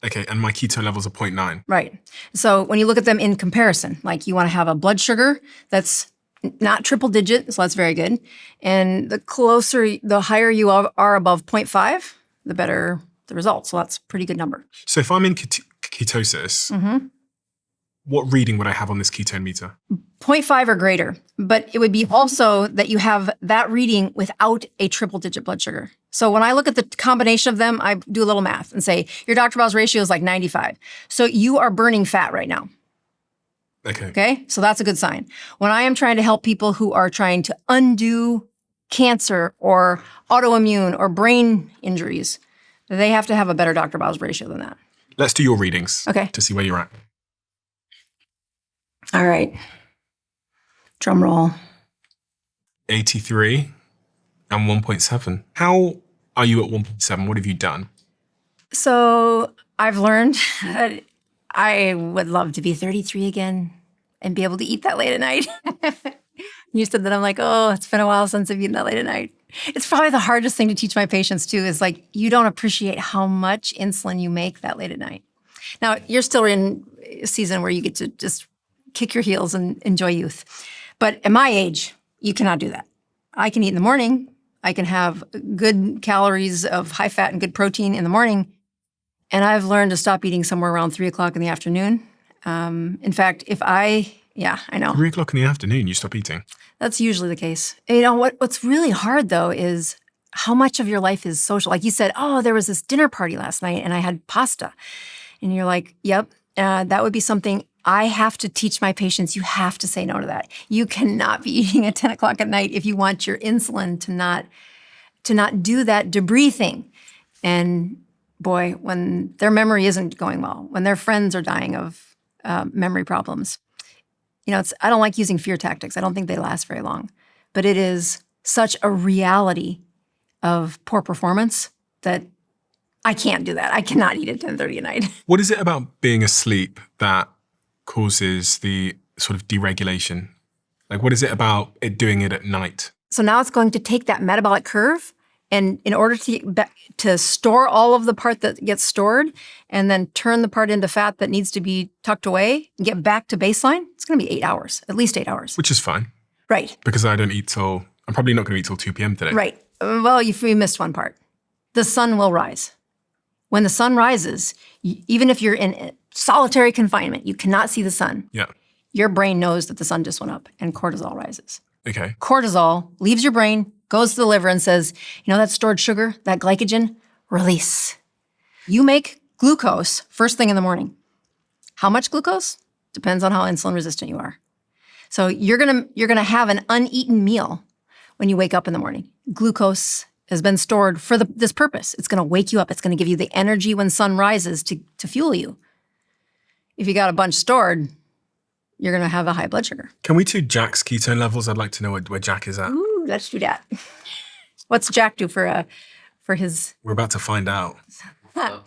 Okay, and my keto levels are 0.9. Right. So when you look at them in comparison, like you want to have a blood sugar that's not triple digit, so that's very good. And the higher you are above 0.5, the better the results. So that's a pretty good number. So if I'm in ketosis, what reading would I have on this ketone meter? 0.5 or greater. But it would be also that you have that reading without a triple digit blood sugar. So when I look at the combination of them, I do a little math and say, your Dr. Boz ratio is like 95. So you are burning fat right now. Okay. So that's a good sign. When I am trying to help people who are trying to undo cancer or autoimmune or brain injuries, they have to have a better Dr. Boz ratio than that. Let's do your readings to see where you're at. All right. Drum roll. 83 and 1.7. How are you at 1.7? What have you done? So I've learned that I would love to be 33 again and be able to eat that late at night. You said that, I'm like, oh, it's been a while since I've eaten that late at night. It's probably the hardest thing to teach my patients too, is like, you don't appreciate how much insulin you make that late at night. Now, you're still in a season where you get to just kick your heels and enjoy youth. But at my age, you cannot do that. I can eat in the morning. I can have good calories of high fat and good protein in the morning. And I've learned to stop eating somewhere around 3 o'clock in the afternoon. In fact, I know. 3 o'clock in the afternoon, you stop eating? That's usually the case. You know, what's really hard though is how much of your life is social. Like you said, oh, there was this dinner party last night and I had pasta. And you're like, yep, that would be something I have to teach my patients. You have to say no to that. You cannot be eating at 10 o'clock at night if you want your insulin to not do that debris thing. And boy, when their memory isn't going well, when their friends are dying of memory problems, you know, I don't like using fear tactics. I don't think they last very long. But it is such a reality of poor performance that I can't do that. I cannot eat at 10:30 at night. What is it about being asleep that causes the sort of deregulation? Like, what is it about it doing it at night? So now it's going to take that metabolic curve, and in order to store all of the part that gets stored and then turn the part into fat that needs to be tucked away and get back to baseline, it's going to be 8 hours, at least 8 hours. Which is fine. Right. Because I'm probably not going to eat till 2 p.m. today. Right. Well, you missed one part. The sun will rise. When the sun rises, even if you're in solitary confinement, you cannot see the sun. Yeah. Your brain knows that the sun just went up and cortisol rises. Okay. Cortisol leaves your brain, goes to the liver and says, you know, that stored sugar, that glycogen, release. You make glucose first thing in the morning. How much glucose? Depends on how insulin resistant you are. So you're gonna have an uneaten meal when you wake up in the morning. Glucose has been stored for this purpose. It's gonna wake you up. It's gonna give you the energy when sun rises to fuel you. If you got a bunch stored, you're gonna have a high blood sugar. Can we do Jack's ketone levels? I'd like to know where Jack is at. Ooh, let's do that. What's Jack do for his? We're about to find out. No,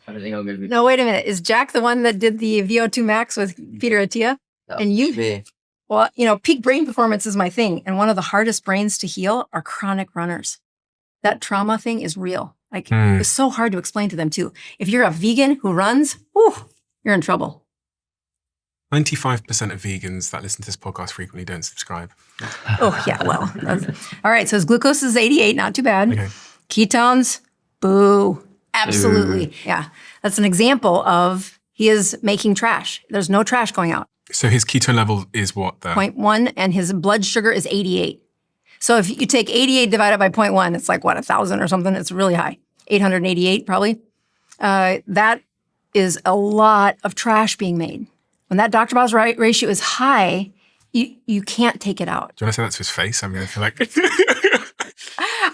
wait a minute. Is Jack the one that did the VO2 max with Peter Attia? No, and you? Me. Well, you know, peak brain performance is my thing. And one of the hardest brains to heal are chronic runners. That trauma thing is real. Like, it's so hard to explain to them too. If you're a vegan who runs, you're in trouble. 95% of vegans that listen to this podcast frequently don't subscribe. Oh, yeah, well. All right, so his glucose is 88, not too bad. Okay. Ketones, boo. Absolutely. Yeah, that's an example of He is making trash. There's no trash going out. So his ketone level is what then? 0.1, and his blood sugar is 88. So if you take 88 divided by 0.1, it's like, 1,000 or something? It's really high. 888 probably. That is a lot of trash being made. When that Dr. Boz ratio is high, you can't take it out. Do you want to say that to his face? I'm going to feel like...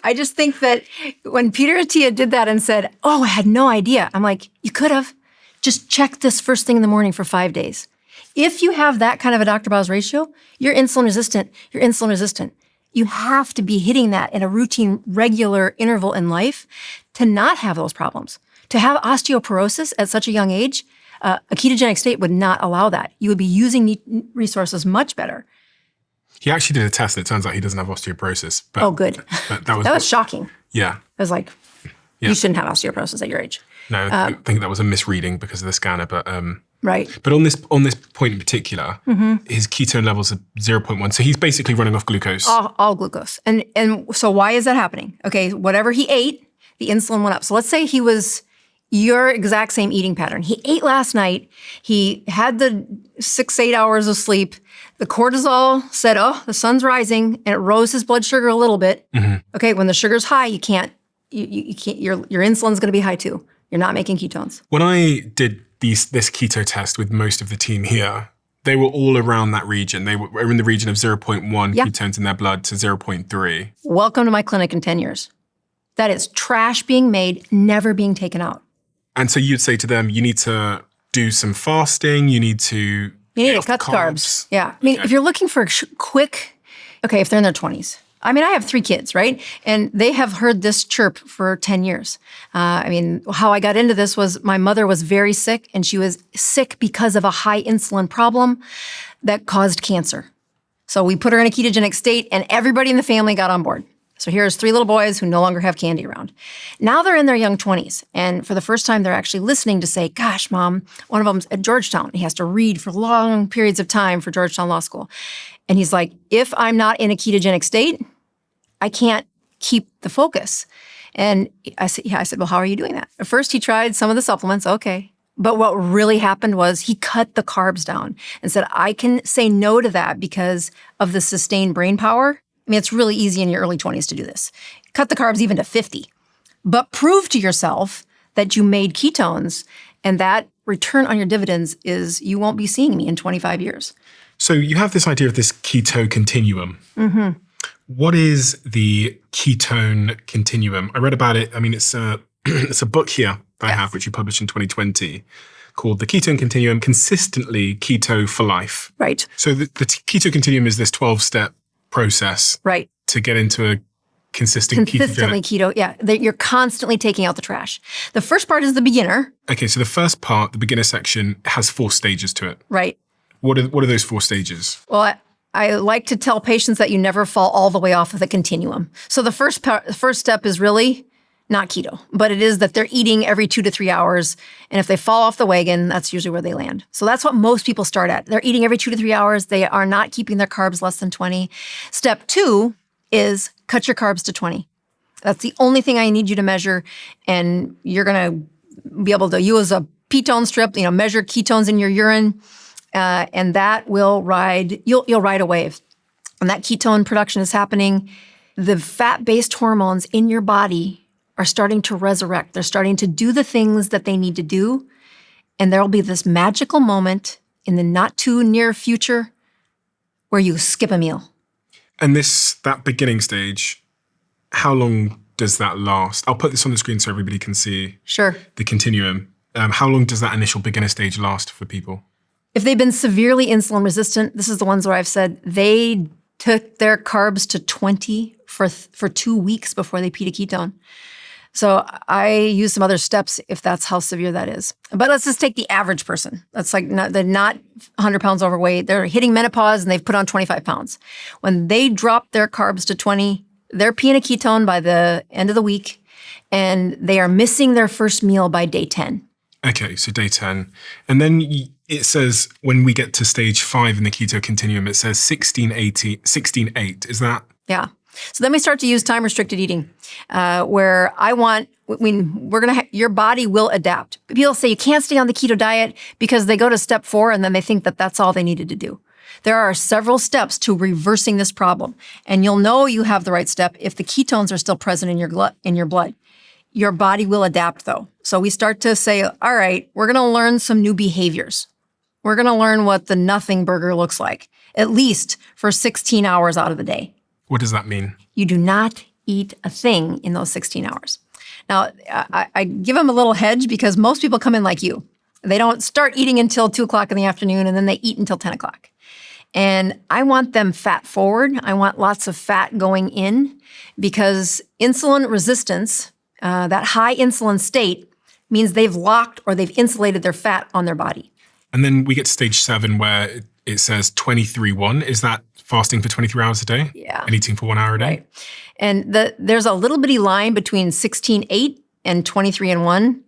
I just think that when Peter Attia did that and said, I had no idea. I'm like, you could have. Just check this first thing in the morning for 5 days. If you have that kind of a Dr. Boz ratio, you're insulin resistant. You're insulin resistant. You have to be hitting that in a routine, regular interval in life to not have those problems. To have osteoporosis at such a young age, a ketogenic state would not allow that. You would be using resources much better. He actually did a test and it turns out he doesn't have osteoporosis. But, good. But that was shocking. Yeah. I was like, you shouldn't have osteoporosis at your age. No, I think that was a misreading because of the scanner. But right. But on this point in particular, his ketone levels are 0.1. So he's basically running off glucose. All glucose. And so why is that happening? Okay, whatever he ate, the insulin went up. So let's say he was your exact same eating pattern. He ate last night. He had the 6-8 hours of sleep. The cortisol said, the sun's rising, and it rose his blood sugar a little bit. Okay, when the sugar's high, you can't, your insulin's gonna be high too. You're not making ketones. When I did this keto test with most of the team here, they were all around that region. They were in the region of 0.1 ketones in their blood to 0.3. Welcome to my clinic in 10 years. That is trash being made, never being taken out. And so you'd say to them, you need to do some fasting, you need to cut carbs. Yeah. I mean, if you're looking for quick, if they're in their 20s. I mean, I have 3 kids, right? And they have heard this chirp for 10 years. How I got into this was my mother was very sick, and she was sick because of a high insulin problem that caused cancer. So we put her in a ketogenic state, and everybody in the family got on board. So here's 3 little boys who no longer have candy around. Now they're in their young 20s. And for the first time, they're actually listening to say, gosh, Mom, one of them's at Georgetown. He has to read for long periods of time for Georgetown Law School. And he's like, if I'm not in a ketogenic state, I can't keep the focus. And I said, well, how are you doing that? At first, he tried some of the supplements. Okay. But what really happened was he cut the carbs down and said, I can say no to that because of the sustained brain power. I mean, it's really easy in your early 20s to do this. Cut the carbs even to 50, but prove to yourself that you made ketones, and that return on your dividends is you won't be seeing me in 25 years. So you have this idea of this keto continuum. What is the ketone continuum? I read about it. I mean, it's a book here I have, which you published in 2020, called The Ketone Continuum, Consistently Keto for Life. Right. So the keto continuum is this 12-step process to get into a consistently keto. Yeah, you're constantly taking out the trash. The first part is the beginner. Okay, so the first part, the beginner section, has 4 stages to it. Right. What are those 4 stages? Well, I like to tell patients that you never fall all the way off of the continuum. So the first step is really not keto, but it is that they're eating every 2 to 3 hours. And if they fall off the wagon, that's usually where they land. So that's what most people start at. They're eating every 2 to 3 hours. They are not keeping their carbs less than 20. Step 2 is cut your carbs to 20. That's the only thing I need you to measure. And you're going to be able to use a ketone strip, measure ketones in your urine. And that will you'll ride a wave. When that ketone production is happening, the fat-based hormones in your body are starting to resurrect. They're starting to do the things that they need to do. And there'll be this magical moment in the not too near future where you skip a meal. And that beginning stage, how long does that last? I'll put this on the screen so everybody can see the continuum. How long does that initial beginner stage last for people? If they've been severely insulin resistant, this is the ones where I've said they took their carbs to 20 for 2 weeks before they peed a ketone. So I use some other steps if that's how severe that is. But let's just take the average person. That's like they're not 100 pounds overweight. They're hitting menopause and they've put on 25 pounds. When they drop their carbs to 20, they're peeing a ketone by the end of the week, and they are missing their first meal by day 10. Okay, so day 10. And then it says when we get to stage 5 in the keto continuum, it says 16:8. Is that? Yeah. So then we start to use time-restricted eating, where your body will adapt. People say you can't stay on the keto diet because they go to step 4 and then they think that that's all they needed to do. There are several steps to reversing this problem, and you'll know you have the right step if the ketones are still present in your blood. Your body will adapt, though. So we start to say, all right, we're going to learn some new behaviors. We're going to learn what the nothing burger looks like, at least for 16 hours out of the day. What does that mean? You do not eat a thing in those 16 hours. Now, I give them a little hedge because most people come in like you. They don't start eating until 2 o'clock in the afternoon, and then they eat until 10 o'clock. And I want them fat forward. I want lots of fat going in because insulin resistance, that high insulin state, means they've locked or they've insulated their fat on their body. And then we get to stage 7 where it says 23-1. Is that fasting for 23 hours a day? Yeah. And eating for 1 hour a day? Right. And there's a little bitty line between 16-8 and 23-1,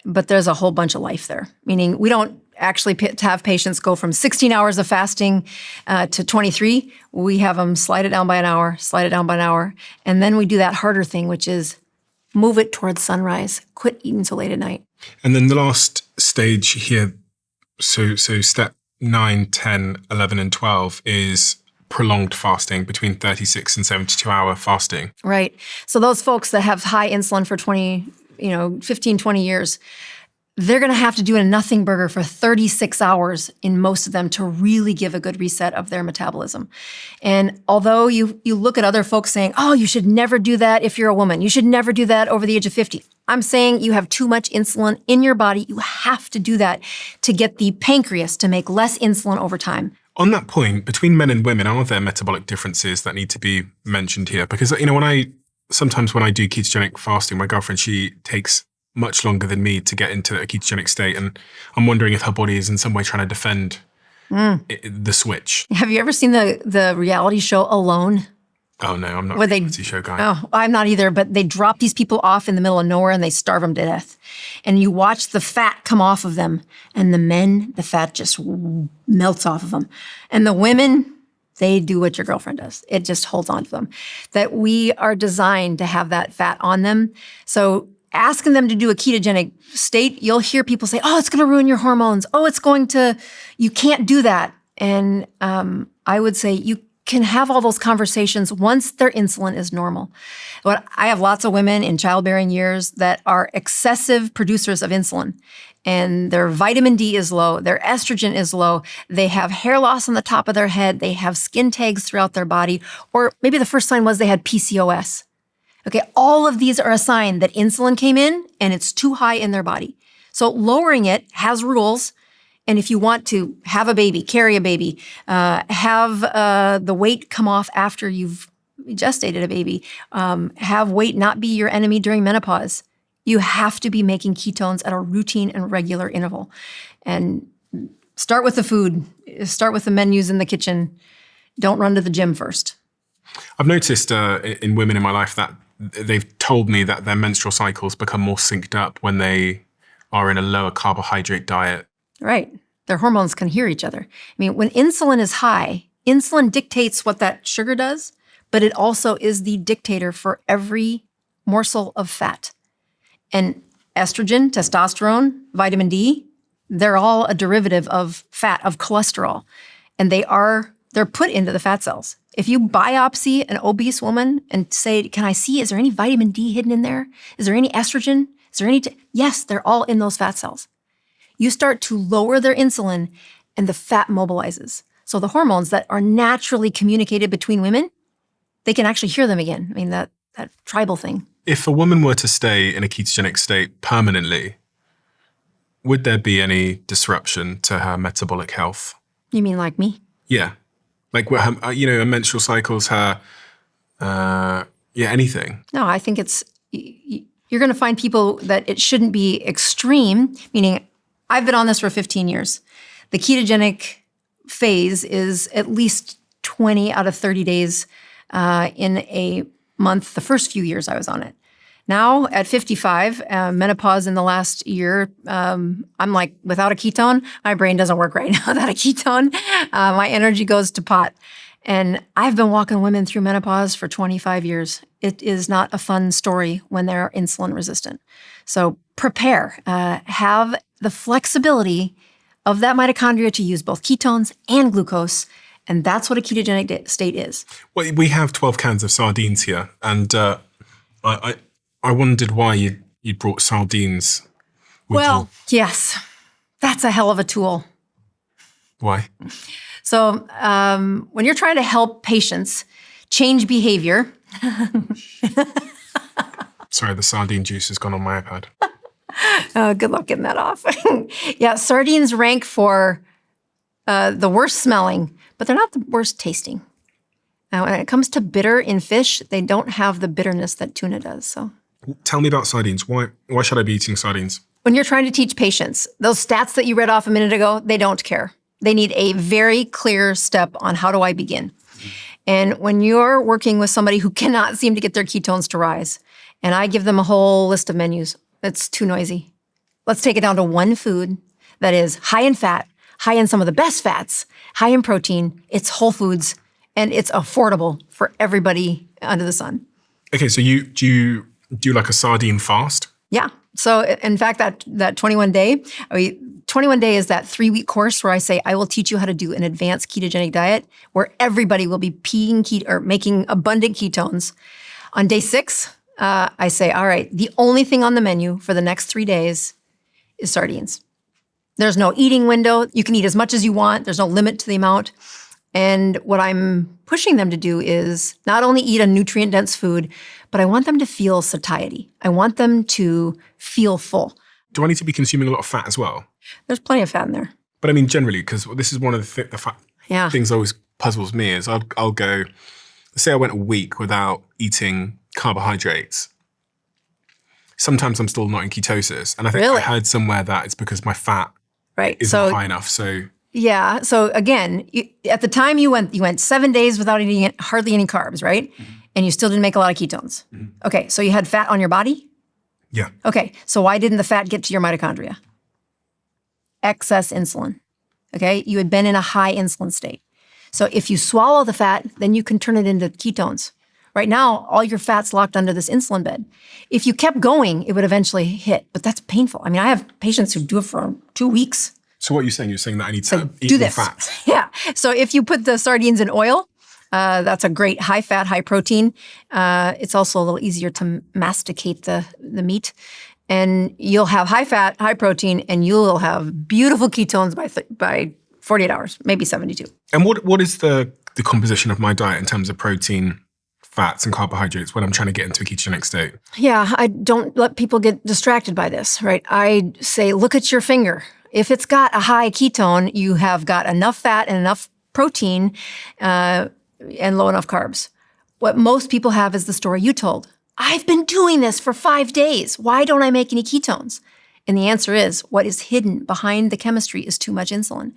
but there's a whole bunch of life there, meaning we don't actually have patients go from 16 hours of fasting to 23. We have them slide it down by an hour, and then we do that harder thing, which is move it towards sunrise. Quit eating so late at night. And then the last stage here, so step 9, 10, 11, and 12 is prolonged fasting, between 36 and 72-hour fasting. Right. So those folks that have high insulin for 15, 20 years, they're going to have to do a nothing burger for 36 hours in most of them to really give a good reset of their metabolism. And although you look at other folks saying, oh, you should never do that if you're a woman. You should never do that over the age of 50. I'm saying you have too much insulin in your body. You have to do that to get the pancreas to make less insulin over time. On that point, between men and women, are there metabolic differences that need to be mentioned here? Because, sometimes when I do ketogenic fasting, my girlfriend, she takes much longer than me to get into a ketogenic state. And I'm wondering if her body is in some way trying to defend the switch. Have you ever seen the reality show Alone? Oh, no, I'm not a reality show guy. Oh, I'm not either, but they drop these people off in the middle of nowhere and they starve them to death. And you watch the fat come off of them, and the fat just melts off of them. And the women, they do what your girlfriend does. It just holds on to them. That we are designed to have that fat on them. So asking them to do a ketogenic state, you'll hear people say, oh, it's going to ruin your hormones. Oh, you can't do that. And I would say you can have all those conversations once their insulin is normal. But I have lots of women in childbearing years that are excessive producers of insulin, and their vitamin D is low, their estrogen is low, they have hair loss on the top of their head, they have skin tags throughout their body, or maybe the first sign was they had PCOS. Okay, all of these are a sign that insulin came in and it's too high in their body. So lowering it has rules. And if you want to have a baby, carry a baby, have the weight come off after you've gestated a baby, have weight not be your enemy during menopause, you have to be making ketones at a routine and regular interval. And start with the food. Start with the menus in the kitchen. Don't run to the gym first. I've noticed in women in my life that they've told me that their menstrual cycles become more synced up when they are in a lower carbohydrate diet. Right. Their hormones can hear each other. I mean, when insulin is high, insulin dictates what that sugar does, but it also is the dictator for every morsel of fat. And estrogen, testosterone, vitamin D, they're all a derivative of fat, of cholesterol. And they're put into the fat cells. If you biopsy an obese woman and say, can I see, is there any vitamin D hidden in there? Is there any estrogen? Is there any? Yes, they're all in those fat cells. You start to lower their insulin and the fat mobilizes. So the hormones that are naturally communicated between women, they can actually hear them again. I mean, that tribal thing. If a woman were to stay in a ketogenic state permanently, would there be any disruption to her metabolic health? You mean like me? Yeah. Like, her menstrual cycles, anything. No, I think you're going to find people that it shouldn't be extreme, meaning I've been on this for 15 years. The ketogenic phase is at least 20 out of 30 days in a month, the first few years I was on it. Now at 55, menopause in the last year, I'm like, without a ketone, my brain doesn't work right now without a ketone. My energy goes to pot. And I've been walking women through menopause for 25 years. It is not a fun story when they're insulin resistant. So prepare, have the flexibility of that mitochondria to use both ketones and glucose. And that's what a ketogenic state is. Well, we have 12 cans of sardines here. And I wondered why you brought sardines. Yes, that's a hell of a tool. Why? So when you're trying to help patients change behavior. Sorry, the sardine juice has gone on my iPad. Good luck getting that off. Yeah, sardines rank for the worst smelling, but they're not the worst tasting. Now, when it comes to bitter in fish, they don't have the bitterness that tuna does. So, tell me about sardines. Why should I be eating sardines? When you're trying to teach patients, those stats that you read off a minute ago, they don't care. They need a very clear step on how do I begin. And when you're working with somebody who cannot seem to get their ketones to rise, and I give them a whole list of menus, it's too noisy. Let's take it down to one food that is high in fat, high in some of the best fats, high in protein, it's whole foods, and it's affordable for everybody under the sun. Okay, so you do like a sardine fast? Yeah. So in fact, that 21 day, 21 day is that 3-week course where I say, I will teach you how to do an advanced ketogenic diet where everybody will be making abundant ketones. On day 6, I say, all right, the only thing on the menu for the next 3 days is sardines. There's no eating window. You can eat as much as you want. There's no limit to the amount. And what I'm pushing them to do is not only eat a nutrient-dense food, but I want them to feel satiety. I want them to feel full. Do I need to be consuming a lot of fat as well? There's plenty of fat in there. But I mean, generally, because this is one of the things that always puzzles me is I'll go, say I went a week without eating carbohydrates. Sometimes I'm still not in ketosis. And I think I heard somewhere that it's because my fat isn't high enough. So yeah. So again, at the time you went 7 days without eating hardly any carbs, right? Mm-hmm. And you still didn't make a lot of ketones. Mm-hmm. Okay. So you had fat on your body? Yeah. Okay. So why didn't the fat get to your mitochondria? Excess insulin. Okay. You had been in a high insulin state. So if you swallow the fat, then you can turn it into ketones. Right now, all your fat's locked under this insulin bed. If you kept going, it would eventually hit, but that's painful. I mean, I have patients who do it for 2 weeks. So what are you saying? You're saying that I need to eat more fat? Yeah. So if you put the sardines in oil, that's a great high fat, high protein. It's also a little easier to masticate the meat. And you'll have high fat, high protein, and you'll have beautiful ketones by 48 hours, maybe 72. And what is the composition of my diet in terms of protein, fats, and carbohydrates when I'm trying to get into a ketogenic state? Yeah, I don't let people get distracted by this, right? I say, look at your finger. If it's got a high ketone, you have got enough fat and enough protein and low enough carbs. What most people have is the story you told. I've been doing this for 5 days. Why don't I make any ketones? And the answer is what is hidden behind the chemistry is too much insulin.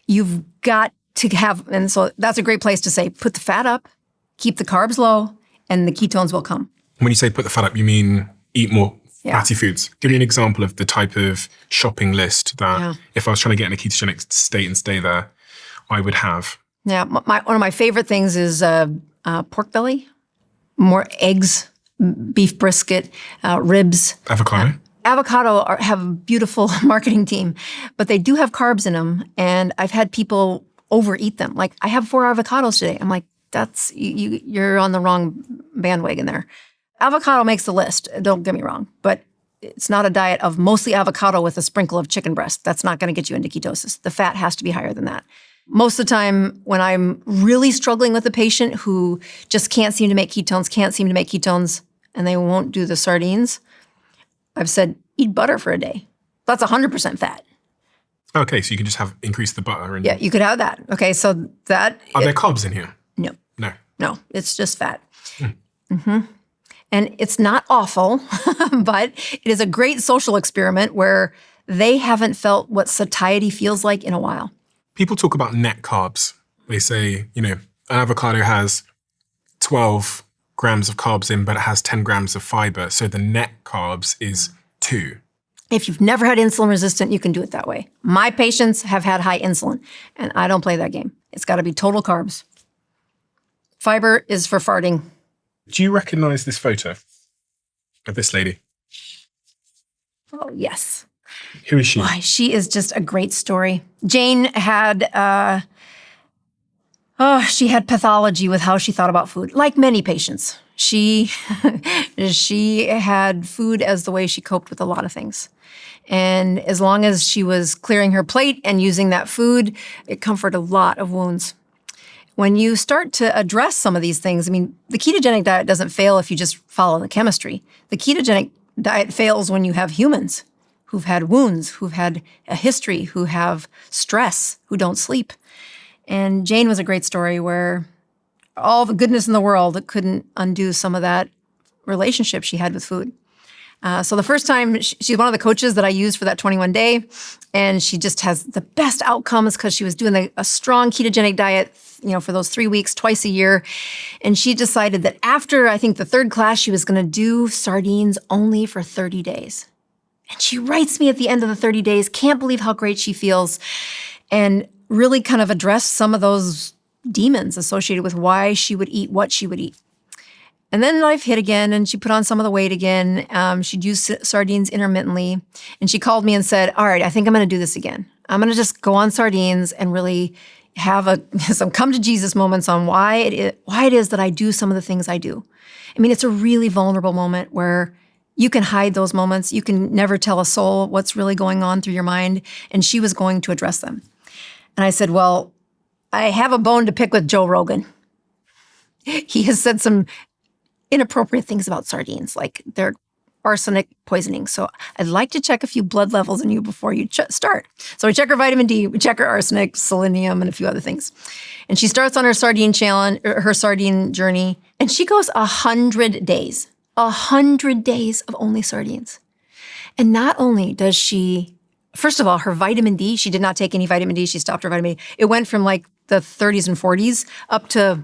You've got to have, and so that's a great place to say, put the fat up, keep the carbs low, and the ketones will come. When you say put the fat up, you mean eat more fatty foods. Give me an example of the type of shopping list that if I was trying to get in a ketogenic state and stay there, I would have. Yeah, one of my favorite things is pork belly, more eggs, beef brisket, ribs. Avocado? Avocado have a beautiful marketing team, but they do have carbs in them. And I've had people overeat them. Like, I have 4 avocados today. I'm like, that's you're on the wrong bandwagon there. Avocado makes the list, don't get me wrong, but it's not a diet of mostly avocado with a sprinkle of chicken breast. That's not going to get you into ketosis. The fat has to be higher than that. Most of the time when I'm really struggling with a patient who just can't seem to make ketones, and they won't do the sardines, I've said, eat butter for a day. That's 100% fat. Okay, so you can just increase the butter. Yeah, you could have that. Okay, so that... Are there carbs in here? No, it's just fat. Mm-hmm. And it's not awful, but it is a great social experiment where they haven't felt what satiety feels like in a while. People talk about net carbs. They say, an avocado has 12 grams of carbs in, but it has 10 grams of fiber. So the net carbs is 2. If you've never had insulin resistant, you can do it that way. My patients have had high insulin, and I don't play that game. It's got to be total carbs. Fiber is for farting. Do you recognize this photo of this lady? Oh, yes. Who is she? Why, she is just a great story. Jane had, she had pathology with how she thought about food, like many patients. She had food as the way she coped with a lot of things. And as long as she was clearing her plate and using that food, it comforted a lot of wounds. When you start to address some of these things, I mean, the ketogenic diet doesn't fail if you just follow the chemistry. The ketogenic diet fails when you have humans who've had wounds, who've had a history, who have stress, who don't sleep. And Jane was a great story where all the goodness in the world couldn't undo some of that relationship she had with food. So the first time, she's one of the coaches that I used for that 21 day, and she just has the best outcomes because she was doing a strong ketogenic diet, for those 3 weeks, twice a year. And she decided that after, I think, the third class, she was going to do sardines only for 30 days. And she writes me at the end of the 30 days, can't believe how great she feels, and really kind of addressed some of those demons associated with why she would eat what she would eat. And then life hit again, and she put on some of the weight again. She'd use sardines intermittently. And she called me and said, all right, I think I'm going to do this again. I'm going to just go on sardines and really have some come to Jesus moments on why it is that I do some of the things I do. I mean, it's a really vulnerable moment where you can hide those moments. You can never tell a soul what's really going on through your mind. And she was going to address them. And I said, well, I have a bone to pick with Joe Rogan. He has said some inappropriate things about sardines, like they're arsenic poisoning. So I'd like to check a few blood levels in you before you start. So we check her vitamin D, we check her arsenic, selenium, and a few other things. And she starts on her sardine challenge, her sardine journey, and she goes 100 days. 100 days of only sardines. And not only does she, first of all, her vitamin D, she did not take any vitamin D. She stopped her vitamin D. It went from like the 30s and 40s up to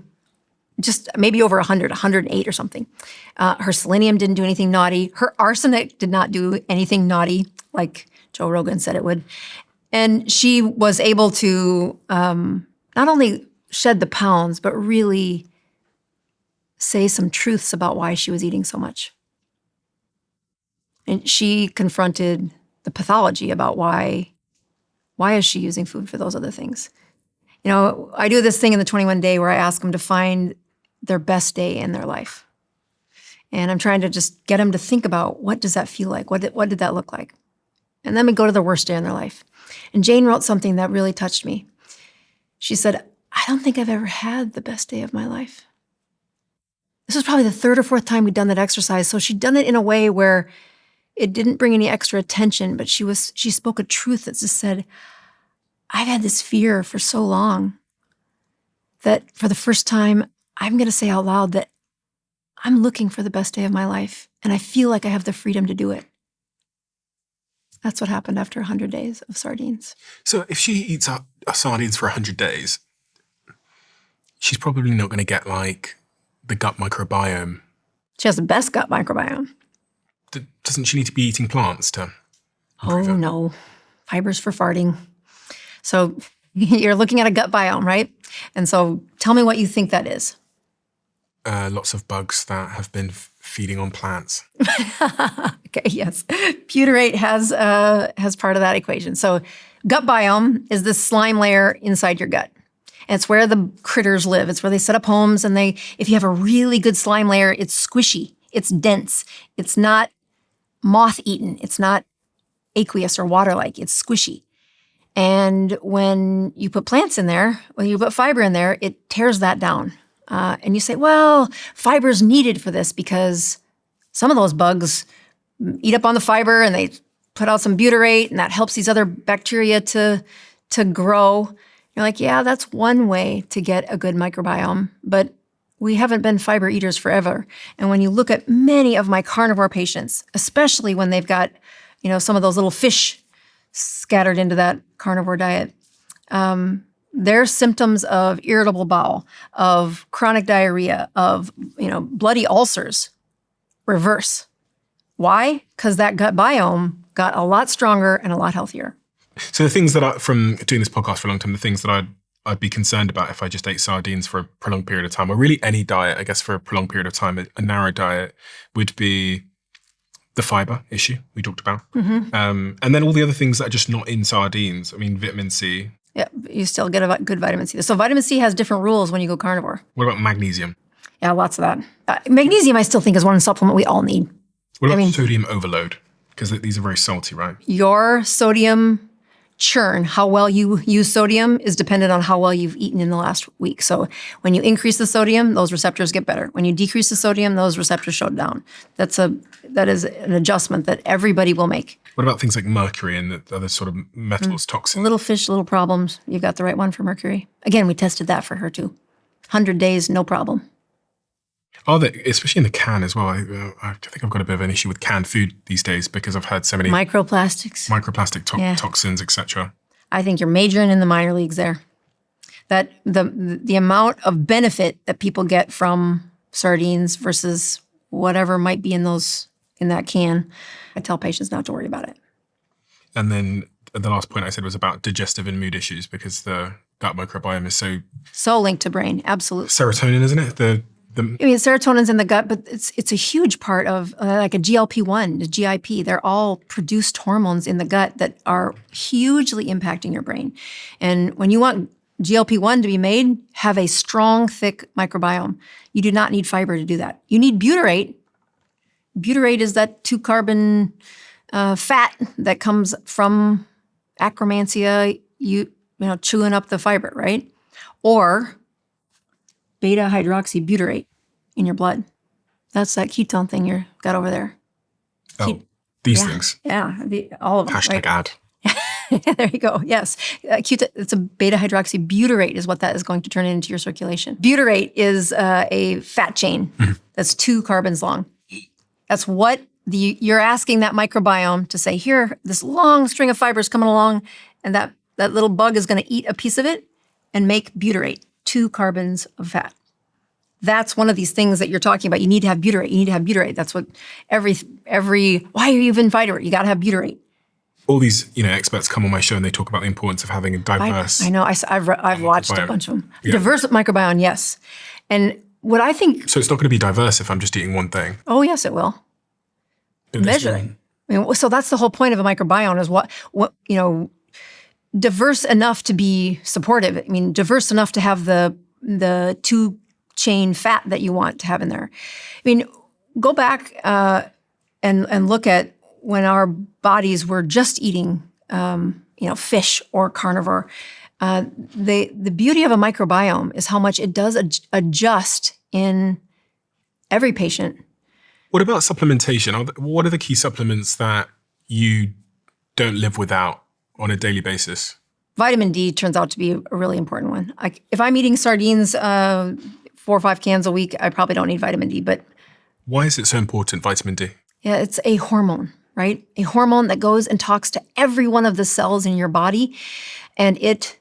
just maybe over 100, 108 or something. Her selenium didn't do anything naughty. Her arsenic did not do anything naughty, like Joe Rogan said it would. And she was able to not only shed the pounds, but really say some truths about why she was eating so much. And she confronted the pathology about why is she using food for those other things. I do this thing in the 21 day where I ask them to find their best day in their life. And I'm trying to just get them to think about, what does that feel like? What did that look like? And then we go to the worst day in their life. And Jane wrote something that really touched me. She said, I don't think I've ever had the best day of my life. This was probably the third or fourth time we'd done that exercise. So she'd done it in a way where it didn't bring any extra attention, but she spoke a truth that just said, I've had this fear for so long that for the first time, I'm going to say out loud that I'm looking for the best day of my life, and I feel like I have the freedom to do it. That's what happened after 100 days of sardines. So if she eats sardines for 100 days, she's probably not going to get like the gut microbiome. She has the best gut microbiome. Doesn't she need to be eating plants to improve it? No. Fibers for farting. So you're looking at a gut biome, right? And so tell me what you think that is. Lots of bugs that have been feeding on plants. Okay, yes. Butyrate has part of that equation. So gut biome is this slime layer inside your gut. And it's where the critters live. It's where they set up homes, and if you have a really good slime layer, it's squishy, it's dense, it's not moth-eaten, it's not aqueous or water-like, it's squishy. And when you put plants in there, when you put fiber in there, it tears that down. And you say, well, fiber's needed for this because some of those bugs eat up on the fiber and they put out some butyrate, and that helps these other bacteria to grow. You're like, yeah, that's one way to get a good microbiome, but we haven't been fiber eaters forever. And when you look at many of my carnivore patients, especially when they've got, some of those little fish scattered into that carnivore diet, their symptoms of irritable bowel, of chronic diarrhea, of, bloody ulcers reverse. Why? Because that gut biome got a lot stronger and a lot healthier. So the things that from doing this podcast for a long time, the things that I'd be concerned about if I just ate sardines for a prolonged period of time, or really any diet, I guess, for a prolonged period of time. A narrow diet would be the fiber issue we talked about. And then all the other things that are just not in sardines. I mean, vitamin C. Yeah, you still get a good vitamin C. So vitamin C has different rules when you go carnivore. What about magnesium? Yeah, lots of that. Magnesium, I still think, is one supplement we all need. What about sodium overload? Because these are very salty, right? Your sodium churn, how well you use sodium, is dependent on how well you've eaten in the last week. So when you increase the sodium, those receptors get better. When you decrease the sodium, those receptors shut down. That is an adjustment that everybody will make. What about things like mercury and the other sort of metals, toxins? Little fish, little problems. You got the right one for mercury. Again, we tested that for her too. 100 days, no problem. Are there, especially in the can as well? I think I've got a bit of an issue with canned food these days because I've had so many microplastic toxins, etc. I think you're majoring in the minor leagues there. That the amount of benefit that people get from sardines versus whatever might be in that can, I tell patients not to worry about it. And then the last point I said was about digestive and mood issues because the gut microbiome is so linked to brain. Absolutely. Serotonin, isn't it? I mean, serotonin's in the gut, but it's a huge part of like a GLP-1, the GIP. They're all produced hormones in the gut that are hugely impacting your brain. And when you want GLP-1 to be made, have a strong, thick microbiome. You do not need fiber to do that. You need butyrate. Butyrate is that 2-carbon fat that comes from acromantia, you chewing up the fiber, right? Or beta-hydroxybutyrate in your blood. That's that ketone thing you got over there. These things. Yeah, all of them. Hashtag ad. There you go. Yes. It's a beta-hydroxybutyrate is what that is going to turn into your circulation. Butyrate is a fat chain that's 2 carbons long. That's what you're asking that microbiome to say, here, this long string of fibers coming along, and that little bug is going to eat a piece of it and make butyrate, 2 carbons of fat. That's one of these things that you're talking about. You need to have butyrate. You need to have butyrate. That's what why are you even fighter? You got to have butyrate. All these, experts come on my show and they talk about the importance of having a diverse. I know. I've watched a bunch of them. Yeah. Diverse microbiome, yes. And what I think. So it's not going to be diverse if I'm just eating one thing. Oh yes, it will. Measure it. I mean, so that's the whole point of a microbiome is what diverse enough to be supportive. I mean, diverse enough to have the 2-chain fat that you want to have in there. I mean, go back and look at when our bodies were just eating, fish or carnivore. The beauty of a microbiome is how much it does adjust in every patient. What about supplementation? What are the key supplements that you don't live without on a daily basis? Vitamin D turns out to be a really important one. If I'm eating sardines 4 or 5 cans a week, I probably don't need vitamin D. But why is it so important, vitamin D? Yeah, it's a hormone, right? A hormone that goes and talks to every one of the cells in your body, and it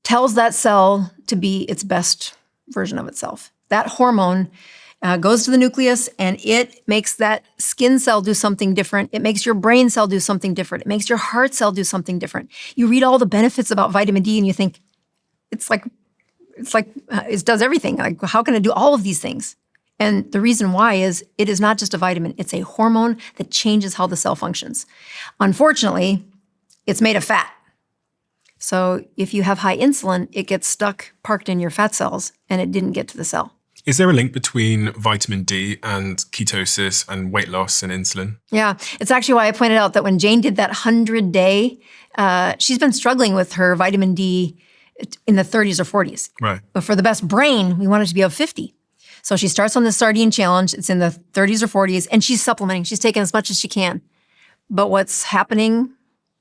tells that cell to be its best version of itself. That hormone goes to the nucleus, and it makes that skin cell do something different. It makes your brain cell do something different. It makes your heart cell do something different. You read all the benefits about vitamin D, and you think, it does everything. Like, how can it do all of these things? And the reason why is it is not just a vitamin. It's a hormone that changes how the cell functions. Unfortunately, it's made of fat. So if you have high insulin, it gets parked in your fat cells, and it didn't get to the cell. Is there a link between vitamin D and ketosis and weight loss and insulin? Yeah, it's actually why I pointed out that when Jane did that 100-day, she's been struggling with her vitamin D in the 30s or 40s. Right. But for the best brain, we want it to be above 50. So she starts on the sardine challenge. It's in the 30s or 40s, and she's supplementing. She's taking as much as she can. But what's happening,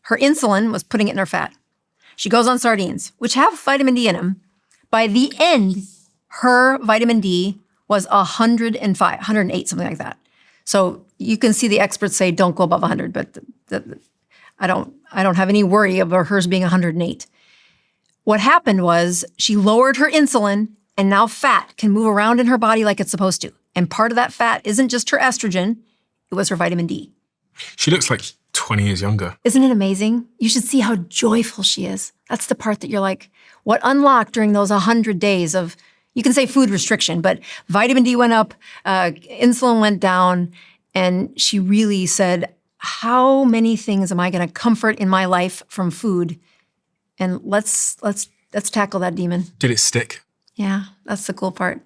her insulin was putting it in her fat. She goes on sardines, which have vitamin D in them. By the end, her vitamin D was 105, 108, something like that. So you can see the experts say don't go above 100, but I don't have any worry about hers being 108. What happened was she lowered her insulin, and now fat can move around in her body like it's supposed to. And part of that fat isn't just her estrogen, it was her vitamin D. She looks like 20 years younger. Isn't it amazing? You should see how joyful she is. That's the part that you're like, what unlocked during those 100 days of, you can say food restriction, but vitamin D went up, insulin went down, and she really said, how many things am I going to comfort in my life from food? And let's tackle that demon. Did it stick? Yeah, that's the cool part.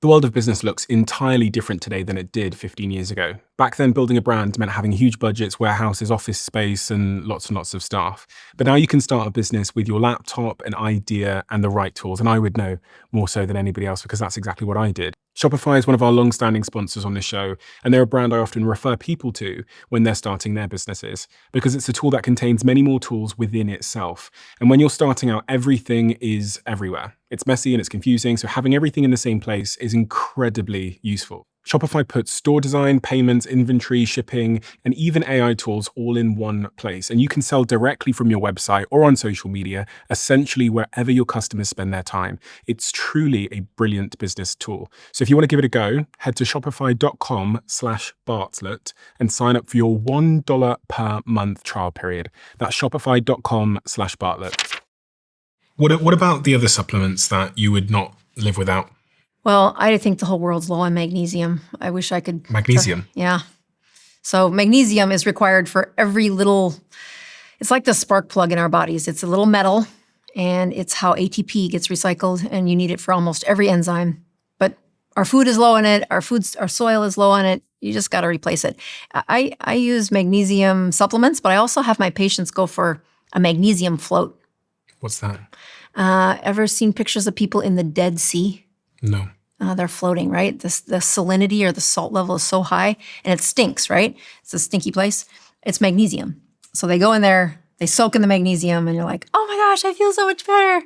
The world of business looks entirely different today than it did 15 years ago. Back then, building a brand meant having huge budgets, warehouses, office space, and lots of staff. But now you can start a business with your laptop, an idea, and the right tools. And I would know more so than anybody else because that's exactly what I did. Shopify is one of our long-standing sponsors on this show, and they're a brand I often refer people to when they're starting their businesses, because it's a tool that contains many more tools within itself. And when you're starting out, everything is everywhere. It's messy and it's confusing, so having everything in the same place is incredibly useful. Shopify puts store design, payments, inventory, shipping, and even AI tools all in one place. And you can sell directly from your website or on social media, essentially wherever your customers spend their time. It's truly a brilliant business tool. So if you want to give it a go, head to shopify.com/Bartlett and sign up for your $1 per month trial period. That's shopify.com/Bartlett. What about the other supplements that you would not live without? Well, I think the whole world's low on magnesium. I wish I could. Magnesium? Yeah. So magnesium is required for every little, it's like the spark plug in our bodies. It's a little metal, and it's how ATP gets recycled, and you need it for almost every enzyme. But our food is low on it. Our soil is low on it. You just got to replace it. I use magnesium supplements, but I also have my patients go for a magnesium float. What's that? Ever seen pictures of people in the Dead Sea? No. They're floating, right? The salinity or the salt level is so high, and it stinks, right? It's a stinky place. It's magnesium. So they go in there, they soak in the magnesium, and you're like, oh my gosh, I feel so much better.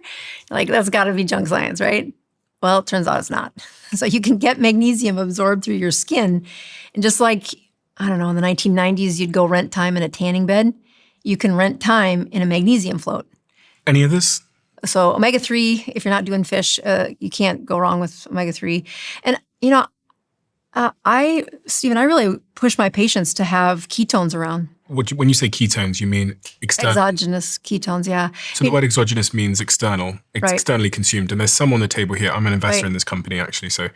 Like, that's got to be junk science, right? Well, it turns out it's not. So you can get magnesium absorbed through your skin. And just like, I don't know, in the 1990s, you'd go rent time in a tanning bed. You can rent time in a magnesium float. Any others? So omega-3, if you're not doing fish, you can't go wrong with omega-3. And, Stephen, I really push my patients to have ketones around. When you say ketones, you mean external? Exogenous ketones, yeah. So the word exogenous means external, externally consumed. And there's some on the table here. I'm an investor in this company, actually, so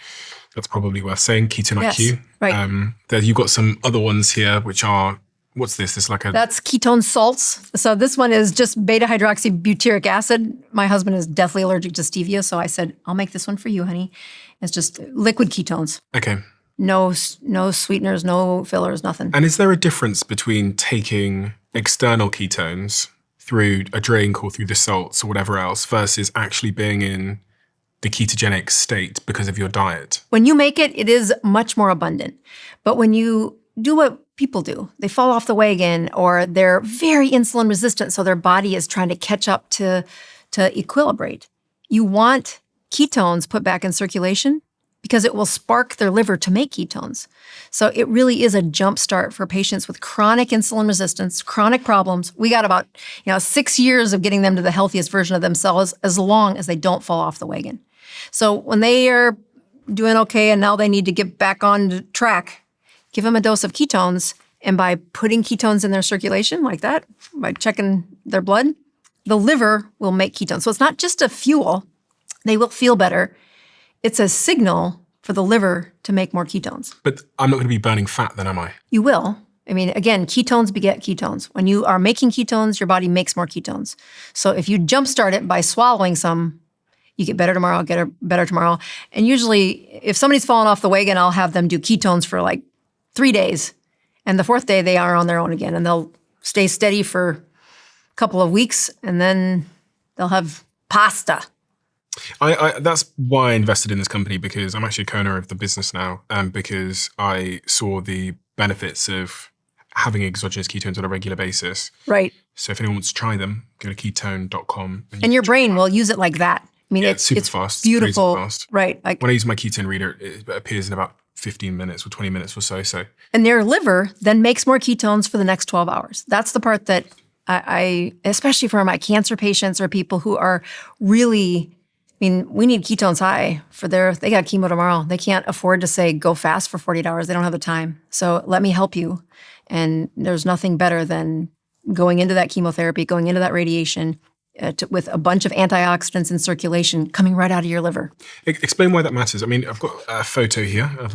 that's probably worth saying. Ketone IQ. Right. You've got some other ones here, which are, what's this? This like a... That's ketone salts. So this one is just beta-hydroxybutyric acid. My husband is deathly allergic to stevia, so I said, I'll make this one for you, honey. It's just liquid ketones. Okay. No sweeteners, no fillers, nothing. And is there a difference between taking external ketones through a drink or through the salts or whatever else versus actually being in the ketogenic state because of your diet? When you make it, it is much more abundant. But when you do what people do, they fall off the wagon, or they're very insulin resistant, so their body is trying to catch up to equilibrate. You want ketones put back in circulation because it will spark their liver to make ketones. So it really is a jump start for patients with chronic insulin resistance, chronic problems. We got about 6 years of getting them to the healthiest version of themselves, as long as they don't fall off the wagon. So when they are doing okay and now they need to get back on track, give them a dose of ketones, and by putting ketones in their circulation like that, by checking their blood, the liver will make ketones. So it's not just a fuel. They will feel better. It's a signal for the liver to make more ketones. But I'm not going to be burning fat then, am I? You will. I mean, again, ketones beget ketones. When you are making ketones, your body makes more ketones. So if you jumpstart it by swallowing some, you get better tomorrow, get better tomorrow. And usually, if somebody's fallen off the wagon, I'll have them do ketones for like 3 days. And the fourth day, they are on their own again. And they'll stay steady for a couple of weeks, and then they'll have pasta. That's why I invested in this company, because I'm actually a co-owner of the business now, because I saw the benefits of having exogenous ketones on a regular basis. Right. So if anyone wants to try them, go to ketone.com. And your brain will use it like that. I mean, it's super fast. Beautiful. Crazy fast. Right. When I use my ketone reader, it appears in about 15 minutes or 20 minutes or so. And their liver then makes more ketones for the next 12 hours. That's the part that I especially for my cancer patients or people who are really, we need ketones high they got chemo tomorrow. They can't afford to say, go fast for 48 hours. They don't have the time. So let me help you. And there's nothing better than going into that chemotherapy, going into that radiation with a bunch of antioxidants in circulation coming right out of your liver. Explain why that matters. I mean, I've got a photo here of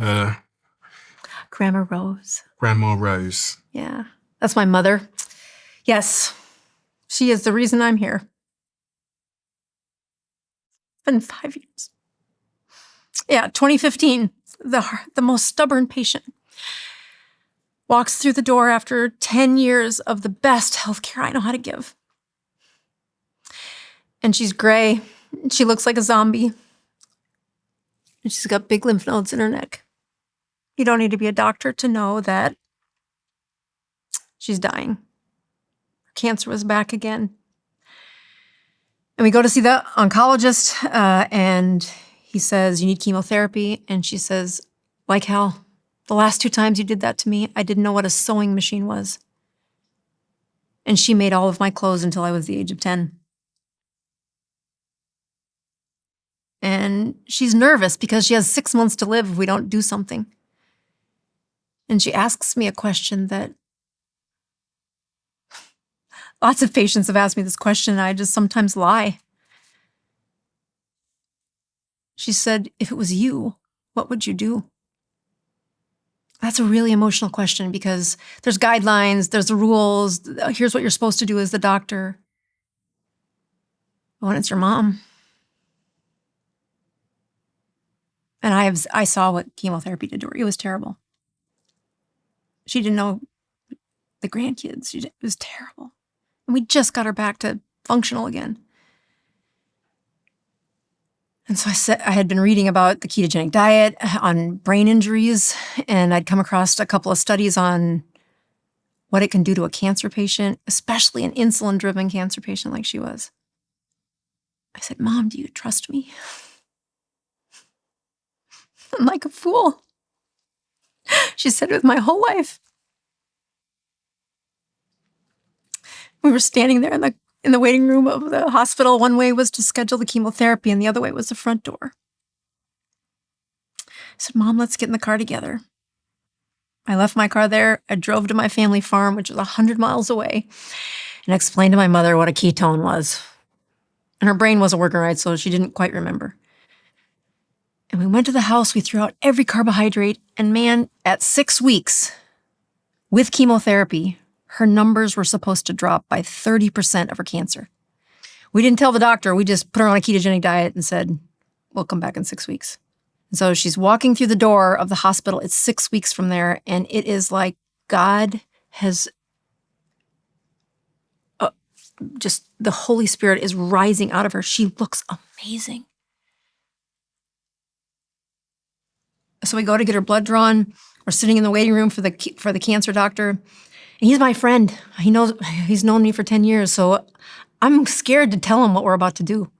Grandma Rose. Grandma Rose. Yeah, that's my mother. Yes, she is the reason I'm here. It's been 5 years. Yeah, 2015, the most stubborn patient walks through the door after 10 years of the best healthcare I know how to give. And she's gray. She looks like a zombie. And she's got big lymph nodes in her neck. You don't need to be a doctor to know that she's dying. Her cancer was back again. And we go to see the oncologist, and he says, you need chemotherapy. And she says, like hell, the last 2 times you did that to me, I didn't know what a sewing machine was. And she made all of my clothes until I was the age of 10. And she's nervous because she has 6 months to live if we don't do something. And she asks me a question that lots of patients have asked me this question, and I just sometimes lie. She said, if it was you, what would you do? That's a really emotional question because there's guidelines, there's the rules, here's what you're supposed to do as the doctor. But when it's your mom, and I saw what chemotherapy did to her. It was terrible. She didn't know the grandkids. It was terrible. And we just got her back to functional again. And so I had been reading about the ketogenic diet on brain injuries, and I'd come across a couple of studies on what it can do to a cancer patient, especially an insulin-driven cancer patient like she was. I said, Mom, do you trust me? I'm like a fool. She said it with my whole life. We were standing there in the waiting room of the hospital. One way was to schedule the chemotherapy, and the other way was the front door. I said, Mom, let's get in the car together. I left my car there. I drove to my family farm, which was 100 miles away, and explained to my mother what a ketone was. And her brain wasn't working right, so she didn't quite remember. And we went to the house, we threw out every carbohydrate, and man, at 6 weeks, with chemotherapy, her numbers were supposed to drop by 30% of her cancer. We didn't tell the doctor, we just put her on a ketogenic diet and said, we'll come back in 6 weeks. And so she's walking through the door of the hospital, it's 6 weeks from there, and it is like God has, just the Holy Spirit is rising out of her. She looks amazing. So we go to get her blood drawn. We're sitting in the waiting room for the cancer doctor. And he's my friend. He's known me for 10 years. So I'm scared to tell him what we're about to do.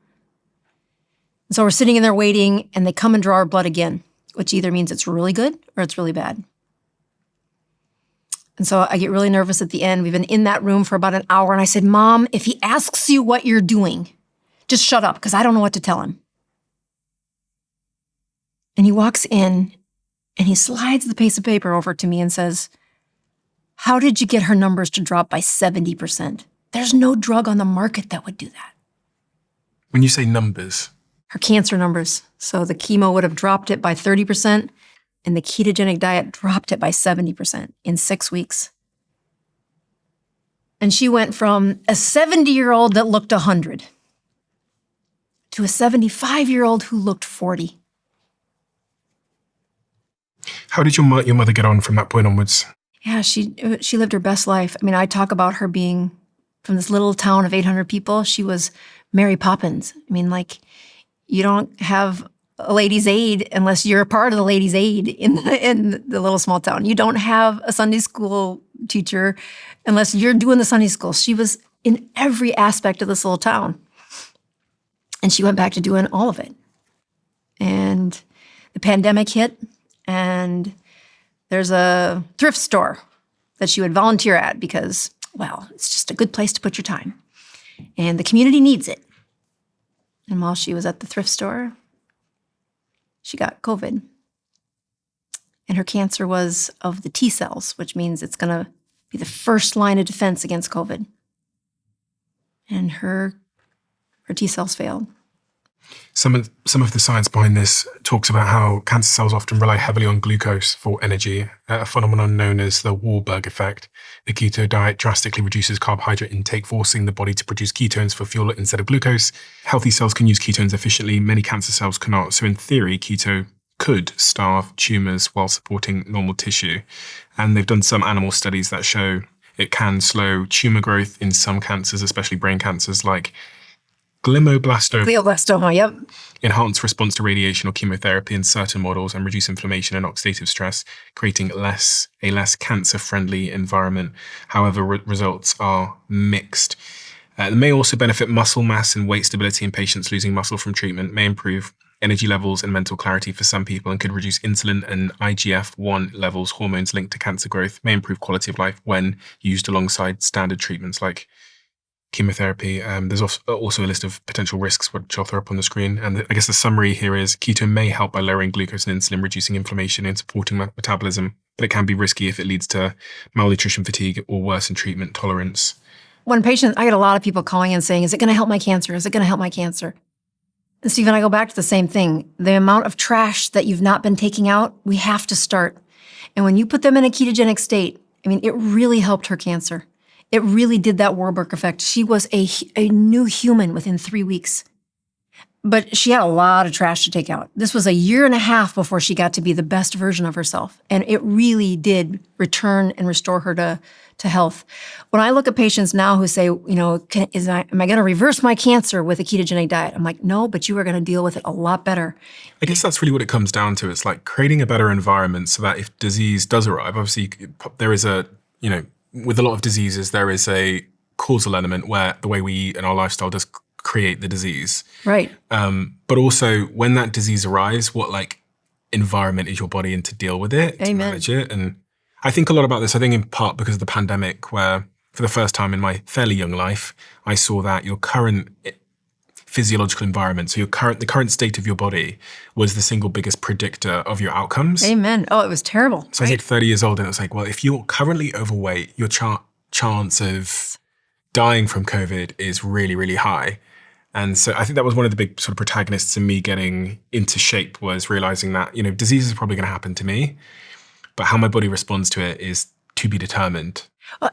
And so we're sitting in there waiting, and they come and draw our blood again, which either means it's really good or it's really bad. And so I get really nervous at the end. We've been in that room for about an hour. And I said, Mom, if he asks you what you're doing, just shut up because I don't know what to tell him. And he walks in and he slides the piece of paper over to me and says, how did you get her numbers to drop by 70%? There's no drug on the market that would do that. When you say numbers? Her cancer numbers. So the chemo would have dropped it by 30%, and the ketogenic diet dropped it by 70% in 6 weeks. And she went from a 70-year-old that looked 100 to a 75-year-old who looked 40. How did your mother get on from that point onwards? Yeah, she lived her best life. I mean, I talk about her being from this little town of 800 people. She was Mary Poppins. I mean, like, you don't have a ladies' aid unless you're a part of the ladies' aid in the little small town. You don't have a Sunday school teacher unless you're doing the Sunday school. She was in every aspect of this little town. And she went back to doing all of it. And the pandemic hit, and there's a thrift store that she would volunteer at because, well, it's just a good place to put your time. And the community needs it. And while she was at the thrift store, she got COVID. And her cancer was of the T cells, which means it's going to Be the first line of defense against COVID. And her T cells failed. Some of the science behind this talks about how cancer cells often rely heavily on glucose for energy, a phenomenon known as the Warburg effect. The keto diet drastically reduces carbohydrate intake, forcing the body to produce ketones for fuel instead of glucose. Healthy cells can use ketones efficiently. Many cancer cells cannot. So in theory, keto could starve tumors while supporting normal tissue. And they've done some animal studies that show it can slow tumor growth in some cancers, especially brain cancers like glioblastoma, yep. Enhance response to radiation or chemotherapy in certain models and reduce inflammation and oxidative stress, creating a less cancer-friendly environment. However, results are mixed. It may also benefit muscle mass and weight stability in patients losing muscle from treatment, may improve energy levels and mental clarity for some people, and could reduce insulin and IGF-1 levels, hormones linked to cancer growth, may improve quality of life when used alongside standard treatments like chemotherapy. There's also a list of potential risks, which I'll throw up on the screen. And I guess the summary here is keto may help by lowering glucose and insulin, reducing inflammation and supporting metabolism, but it can be risky if it leads to malnutrition, fatigue, or worsen treatment tolerance. When patients, I get a lot of people calling in saying, is it going to help my cancer? Is it going to help my cancer? And Stephen, I go back to the same thing. The amount of trash that you've not been taking out, we have to start. And when you put them in a ketogenic state, I mean, it really helped her cancer. It really did that Warburg effect. She was a new human within 3 weeks. But she had a lot of trash to take out. This was 1.5 years before she got to be the best version of herself. And it really did return and restore her to health. When I look at patients now who say, you know, am I going to reverse my cancer with a ketogenic diet? I'm like, no, but you are going to deal with it a lot better. I guess that's really what it comes down to. It's like creating a better environment so that if disease does arrive, obviously there is with a lot of diseases, there is a causal element where the way we eat and our lifestyle does create the disease. Right. But also when that disease arrives, what environment is your body in to deal with it, Amen. to manage it? And I think a lot about this, I think in part because of the pandemic, where for the first time in my fairly young life, I saw that your current physiological environment, so the current state of your body was the single biggest predictor of your outcomes. Amen. Oh, it was terrible. So I was 30 years old and it was like, well, if you're currently overweight, your chance of dying from COVID is really, really high. And so I think that was one of the big sort of protagonists in me getting into shape, was realizing that, disease is probably going to happen to me, but how my body responds to it is to be determined.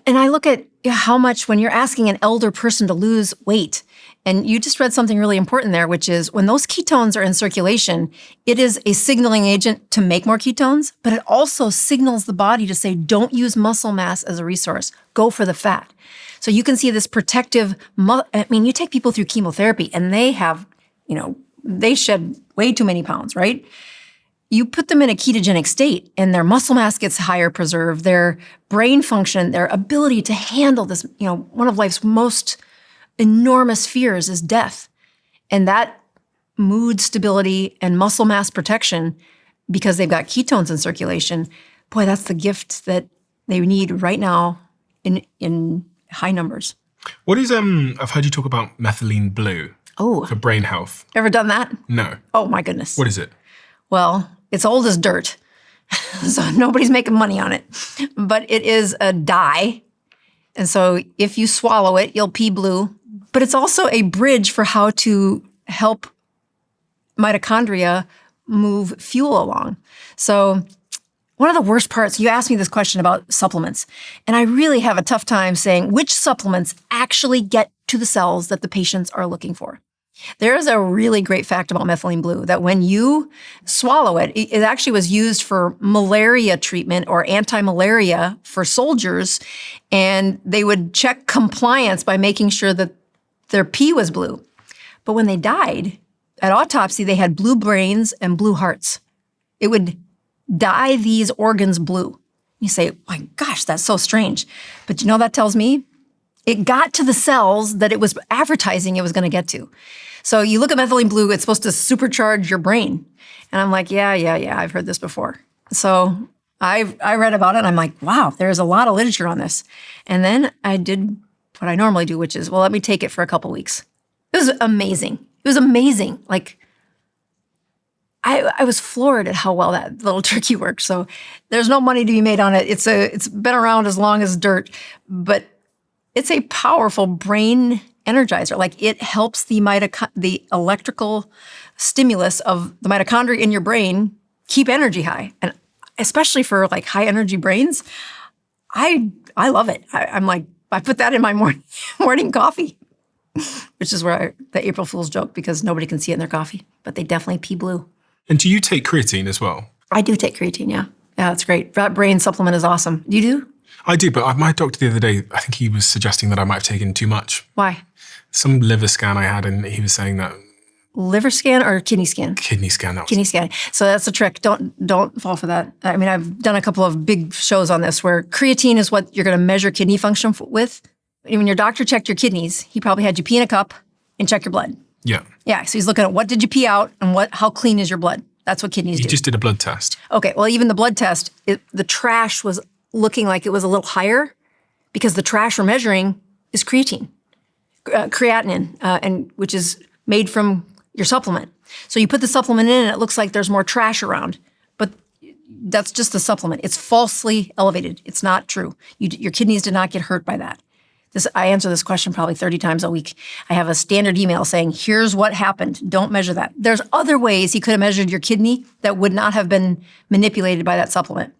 And I look at how much, when you're asking an elder person to lose weight, and you just read something really important there, which is when those ketones are in circulation, it is a signaling agent to make more ketones, but it also signals the body to say, don't use muscle mass as a resource, go for the fat. So you can see this protective, you take people through chemotherapy and they have, they shed way too many pounds, right? You put them in a ketogenic state and their muscle mass gets higher preserved, their brain function, their ability to handle this, one of life's most enormous fears is death. And that mood stability and muscle mass protection, because they've got ketones in circulation, boy, that's the gift that they need right now in high numbers. What is, I've heard you talk about methylene blue for brain health. Ever done that? No. Oh my goodness. What is it? Well, it's old as dirt, so nobody's making money on it. But it is a dye, and so if you swallow it, you'll pee blue. But it's also a bridge for how to help mitochondria move fuel along. So one of the worst parts, you asked me this question about supplements, and I really have a tough time saying which supplements actually get to the cells that the patients are looking for. There is a really great fact about methylene blue that when you swallow it, it actually was used for malaria treatment or anti-malaria for soldiers, and they would check compliance by making sure that their pee was blue. But when they died, at autopsy, they had blue brains and blue hearts. It would dye these organs blue. You say, my gosh, that's so strange. But that tells me it got to the cells that it was advertising it was going to get to. So you look at methylene blue, it's supposed to supercharge your brain. And I'm like, yeah, I've heard this before. So I read about it and I'm like, wow, there's a lot of literature on this. And then I did what I normally do, which is, well, let me take it for a couple weeks. It was amazing. Like, I was floored at how well that little turkey works. So there's no money to be made on it. It's been around as long as dirt, but it's a powerful brain energizer. Like it helps the electrical stimulus of the mitochondria in your brain keep energy high. And especially for like high energy brains, I love it. I'm like, I put that in my morning coffee, which is where the April Fool's joke, because nobody can see it in their coffee, but they definitely pee blue. And do you take creatine as well? I do take creatine, yeah. Yeah, that's great. That brain supplement is awesome. You do? I do, but my doctor the other day, I think he was suggesting that I might have taken too much. Why? Some liver scan I had, and he was saying that. Liver scan or kidney scan? Kidney scan. Kidney scan. So that's a trick. Don't fall for that. I mean, I've done a couple of big shows on this where creatine is what you're going to measure kidney function with. When your doctor checked your kidneys, he probably had you pee in a cup and check your blood. Yeah. Yeah, so he's looking at what did you pee out and how clean is your blood. That's what kidneys do. He just did a blood test. Okay, well, even the blood test, the trash was looking like it was a little higher because the trash we're measuring is creatine, creatinine, which is made from your supplement. So you put the supplement in and it looks like there's more trash around, but that's just the supplement. It's falsely elevated. It's not true. Your kidneys did not get hurt by that. I answer this question probably 30 times a week. I have a standard email saying, here's what happened. Don't measure that. There's other ways he could have measured your kidney that would not have been manipulated by that supplement.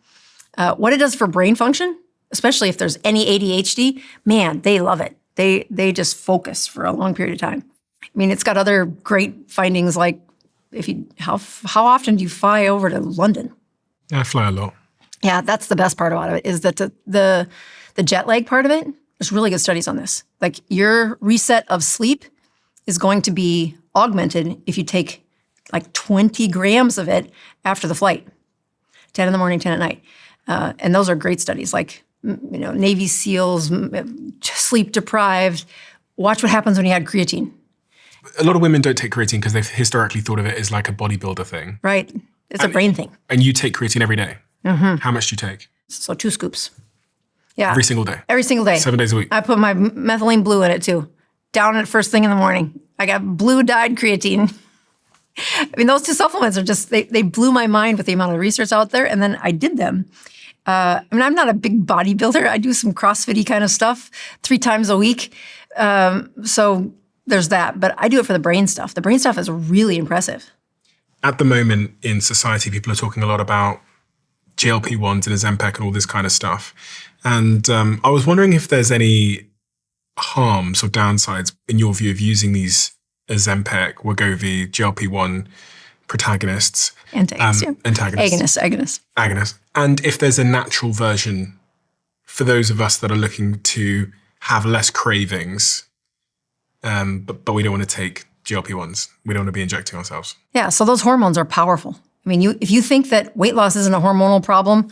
What it does for brain function, especially if there's any ADHD, man, they love it. They just focus for a long period of time. I mean, it's got other great findings like how often do you fly over to London? Yeah, I fly a lot. Yeah, that's the best part about it is that the jet lag part of it, there's really good studies on this. Like your reset of sleep is going to be augmented if you take like 20 grams of it after the flight, 10 in the morning, 10 at night. And those are great studies like, Navy SEALs, sleep deprived. Watch what happens when you add creatine. A lot of women don't take creatine because they've historically thought of it as like a bodybuilder thing. Right. It's a brain thing. And you take creatine every day. Mm-hmm. How much do you take? So 2 scoops. Yeah. Every single day? Every single day. 7 days a week? I put my methylene blue in it too. Down it first thing in the morning. I got blue dyed creatine. I mean, those 2 supplements are just, they blew my mind with the amount of research out there. And then I did them. I mean, I'm not a big bodybuilder. I do some CrossFit-y kind of stuff 3 times a week. So there's that. But I do it for the brain stuff. The brain stuff is really impressive. At the moment in society, people are talking a lot about GLP-1s and Ozempic and all this kind of stuff. And I was wondering if there's any harms or downsides in your view of using these Ozempic, Wegovy, GLP-1 protagonists. Antagonists. Agonists. And if there's a natural version for those of us that are looking to have less cravings, but we don't want to take GLP-1s. We don't want to be injecting ourselves. Yeah, so those hormones are powerful. I mean, if you think that weight loss isn't a hormonal problem,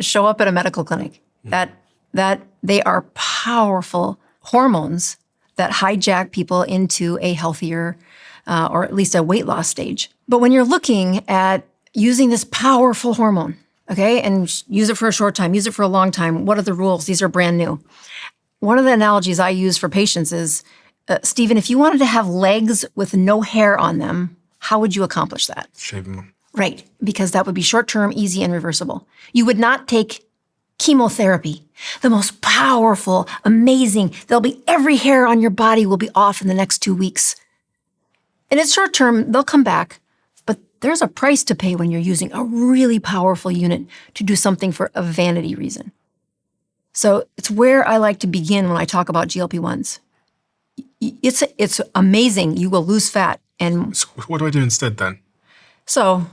show up at a medical clinic. That they are powerful hormones that hijack people into a healthier or at least a weight loss stage. But when you're looking at using this powerful hormone, okay, and use it for a short time, use it for a long time, what are the rules? These are brand new. One of the analogies I use for patients is, Stephen, if you wanted to have legs with no hair on them, how would you accomplish that? Shave them. Right, because that would be short-term, easy, and reversible. You would not take chemotherapy, the most powerful, amazing, every hair on your body will be off in the next 2 weeks. And it's short-term, they'll come back, but there's a price to pay when you're using a really powerful unit to do something for a vanity reason. So it's where I like to begin when I talk about GLP-1s. It's amazing. You will lose fat. And so what do I do instead then? So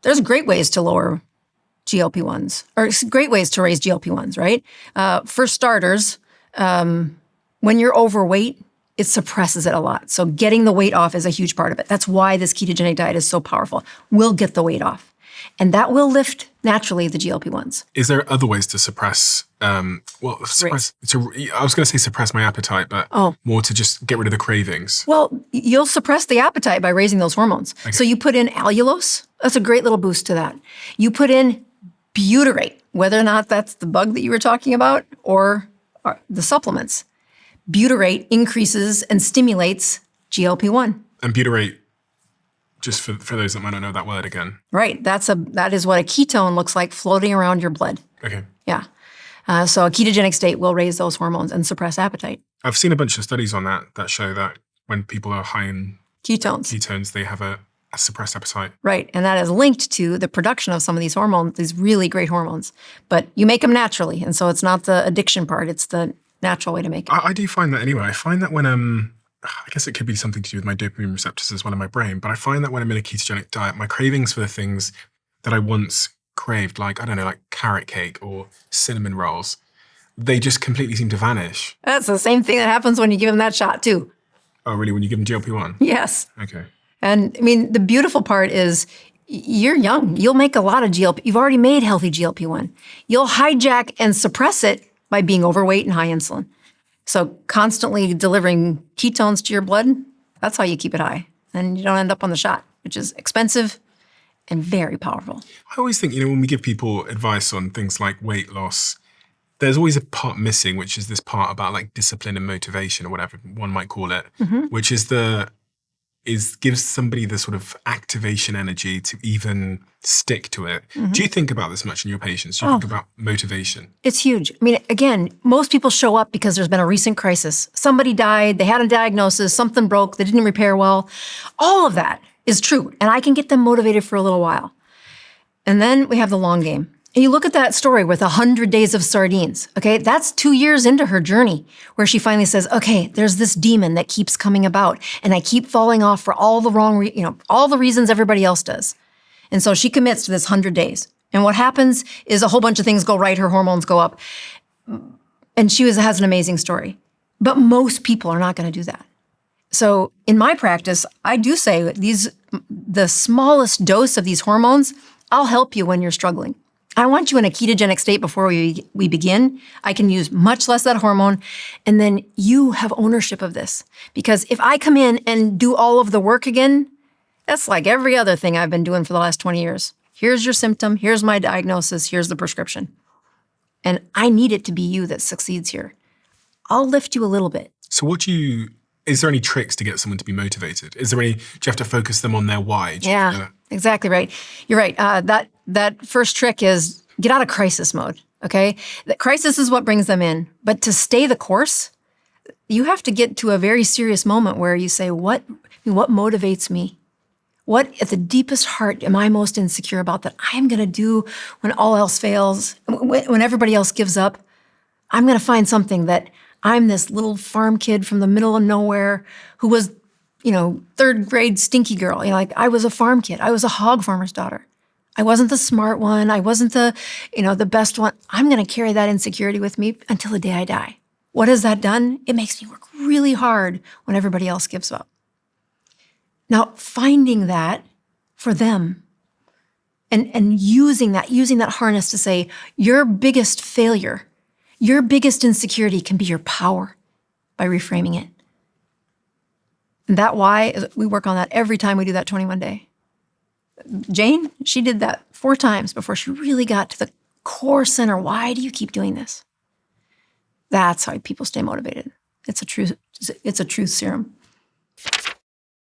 there's great ways to lower GLP-1s, or great ways to raise GLP-1s, right? For starters, when you're overweight, it suppresses it a lot. So getting the weight off is a huge part of it. That's why this ketogenic diet is so powerful. We'll get the weight off. And that will lift naturally the GLP-1s. Is there other ways to suppress, I was going to say suppress my appetite, but more to just get rid of the cravings. Well, you'll suppress the appetite by raising those hormones. Okay. So you put in allulose, that's a great little boost to that. You put in butyrate, whether or not that's the bug that you were talking about or the supplements. Butyrate increases and stimulates GLP-1. And butyrate, Just for those that might not know that word again. Right. That is what a ketone looks like floating around your blood. Okay. Yeah. So a ketogenic state will raise those hormones and suppress appetite. I've seen a bunch of studies on that show that when people are high in ketones, they have a suppressed appetite. Right. And that is linked to the production of some of these hormones, these really great hormones. But you make them naturally. And so it's not the addiction part. It's the natural way to make it. I do find that anyway. I find that when I guess it could be something to do with my dopamine receptors as well in my brain, but I find that when I'm in a ketogenic diet, my cravings for the things that I once craved, like, I don't know, like carrot cake or cinnamon rolls, they just completely seem to vanish. That's the same thing that happens when you give them that shot too. Oh, really? When you give them GLP-1? Yes. Okay. And I mean, the beautiful part is you're young. You'll make a lot of GLP. You've already made healthy GLP-1. You'll hijack and suppress it by being overweight and high insulin. So constantly delivering ketones to your blood, that's how you keep it high. And you don't end up on the shot, which is expensive and very powerful. I always think, when we give people advice on things like weight loss, there's always a part missing, which is this part about like discipline and motivation or whatever one might call it, which is gives somebody the sort of activation energy to even stick to it. Do you think about this much in your patients? Do you think about motivation? It's huge. I mean, again, most people show up because there's been a recent crisis. Somebody died, they had a diagnosis, something broke, they didn't repair well. All of that is true. And I can get them motivated for a little while. And then we have the long game. And you look at that story with 100 days of sardines, okay? That's 2 years into her journey where she finally says, okay, there's this demon that keeps coming about and I keep falling off for all the wrong, all the reasons everybody else does. And so she commits to this 100 days. And what happens is a whole bunch of things go right, her hormones go up. And she has an amazing story. But most people are not going to do that. So in my practice, I do say the smallest dose of these hormones, I'll help you when you're struggling. I want you in a ketogenic state before we begin. I can use much less that hormone, and then you have ownership of this. Because if I come in and do all of the work again, that's like every other thing I've been doing for the last 20 years. Here's your symptom, here's my diagnosis, here's the prescription. And I need it to be you that succeeds here. I'll lift you a little bit. So is there any tricks to get someone to be motivated? Do you have to focus them on their why? Exactly right. You're right. That first trick is get out of crisis mode, okay? The crisis is what brings them in. But to stay the course, you have to get to a very serious moment where you say, what motivates me? What at the deepest heart am I most insecure about that I am going to do when all else fails, when everybody else gives up? I'm going to find something that I'm this little farm kid from the middle of nowhere who was, third grade stinky girl. I was a farm kid. I was a hog farmer's daughter. I wasn't the smart one. I wasn't the best one. I'm going to carry that insecurity with me until the day I die. What has that done? It makes me work really hard when everybody else gives up. Now, finding that for them and using that harness to say, your biggest failure, your biggest insecurity can be your power by reframing it. And that why, we work on that every time we do that 21 day. Jane, she did that 4 times before she really got to the core center. Why do you keep doing this? That's how people stay motivated. It's a truth serum.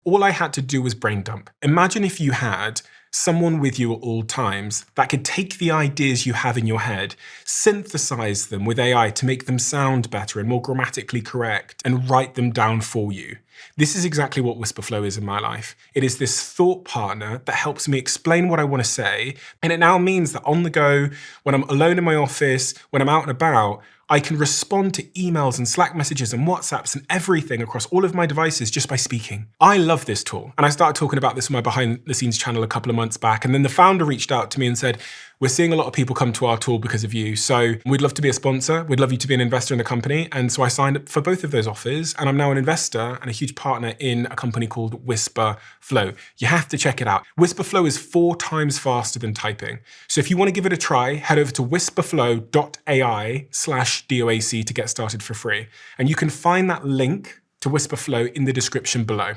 All I had to do was brain dump. Imagine if you had someone with you at all times that could take the ideas you have in your head, synthesize them with AI to make them sound better and more grammatically correct, and write them down for you. This is exactly what Whisperflow is in my life. It is this thought partner that helps me explain what I want to say, and it now means that on the go, when I'm alone in my office, when I'm out and about, I can respond to emails and Slack messages and WhatsApps and everything across all of my devices just by speaking. I love this tool. And I started talking about this on my behind the scenes channel a couple of months back. And then the founder reached out to me and said, we're seeing a lot of people come to our tool because of you. So we'd love to be a sponsor. We'd love you to be an investor in the company. And so I signed up for both of those offers. And I'm now an investor and a huge partner in a company called Whisperflow. You have to check it out. Whisperflow is 4 times faster than typing. So if you want to give it a try, head over to whisperflow.ai/DOAC to get started for free. And you can find that link to Whisperflow in the description below.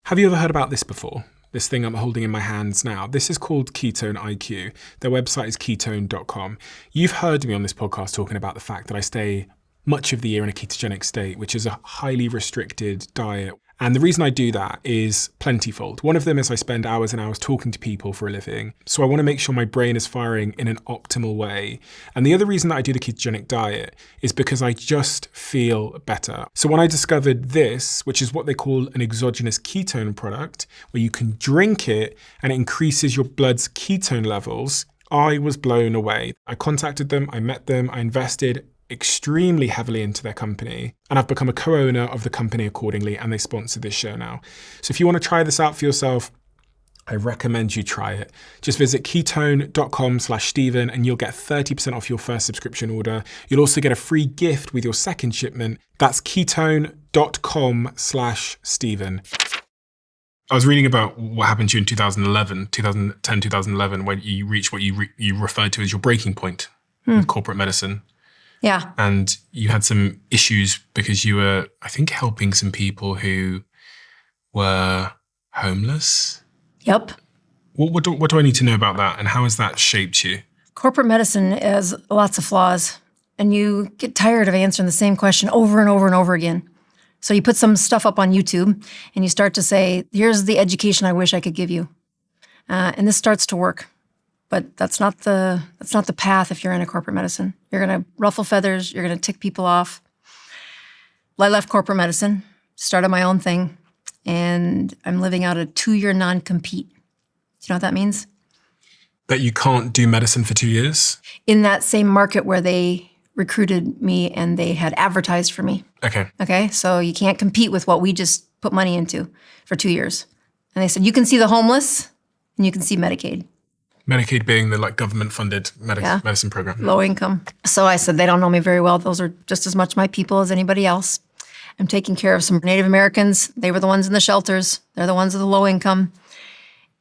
Have you ever heard about this before? This thing I'm holding in my hands now. This is called Ketone IQ. Their website is ketone.com. You've heard me on this podcast talking about the fact that I stay much of the year in a ketogenic state, which is a highly restricted diet. And the reason I do that is plentyfold. One of them is I spend hours and hours talking to people for a living. So I want to make sure my brain is firing in an optimal way. And the other reason that I do the ketogenic diet is because I just feel better. So when I discovered this, which is what they call an exogenous ketone product, where you can drink it and it increases your blood's ketone levels, I was blown away. I contacted them, I met them, I invested extremely heavily into their company, and I've become a co-owner of the company accordingly, and they sponsor this show now. So if you want to try this out for yourself, I recommend you try it. Just visit ketone.com/Stephen and you'll get 30% off your first subscription order. You'll also get a free gift with your second shipment. That's ketone.com/Stephen. I was reading about what happened to you in 2010, 2011, when you reached what you referred to as your breaking point with corporate medicine. Yeah. And you had some issues because you were, I think, helping some people who were homeless. Yep. What do I need to know about that, and how has that shaped you? Corporate medicine has lots of flaws, and you get tired of answering the same question over and over and over again. So you put some stuff up on YouTube, and you start to say, here's the education I wish I could give you. And this starts to work. But that's not the path if you're in a corporate medicine. You're going to ruffle feathers. You're going to tick people off. Well, I left corporate medicine, started my own thing, and I'm living out a 2-year non-compete. Do you know what that means? That you can't do medicine for 2 years? In that same market where they recruited me and they had advertised for me. Okay, so you can't compete with what we just put money into for 2 years. And they said, you can see the homeless and you can see Medicaid. Medicaid being the government-funded medicine program. Low income. So I said, they don't know me very well. Those are just as much my people as anybody else. I'm taking care of some Native Americans. They were the ones in the shelters. They're the ones of the low income.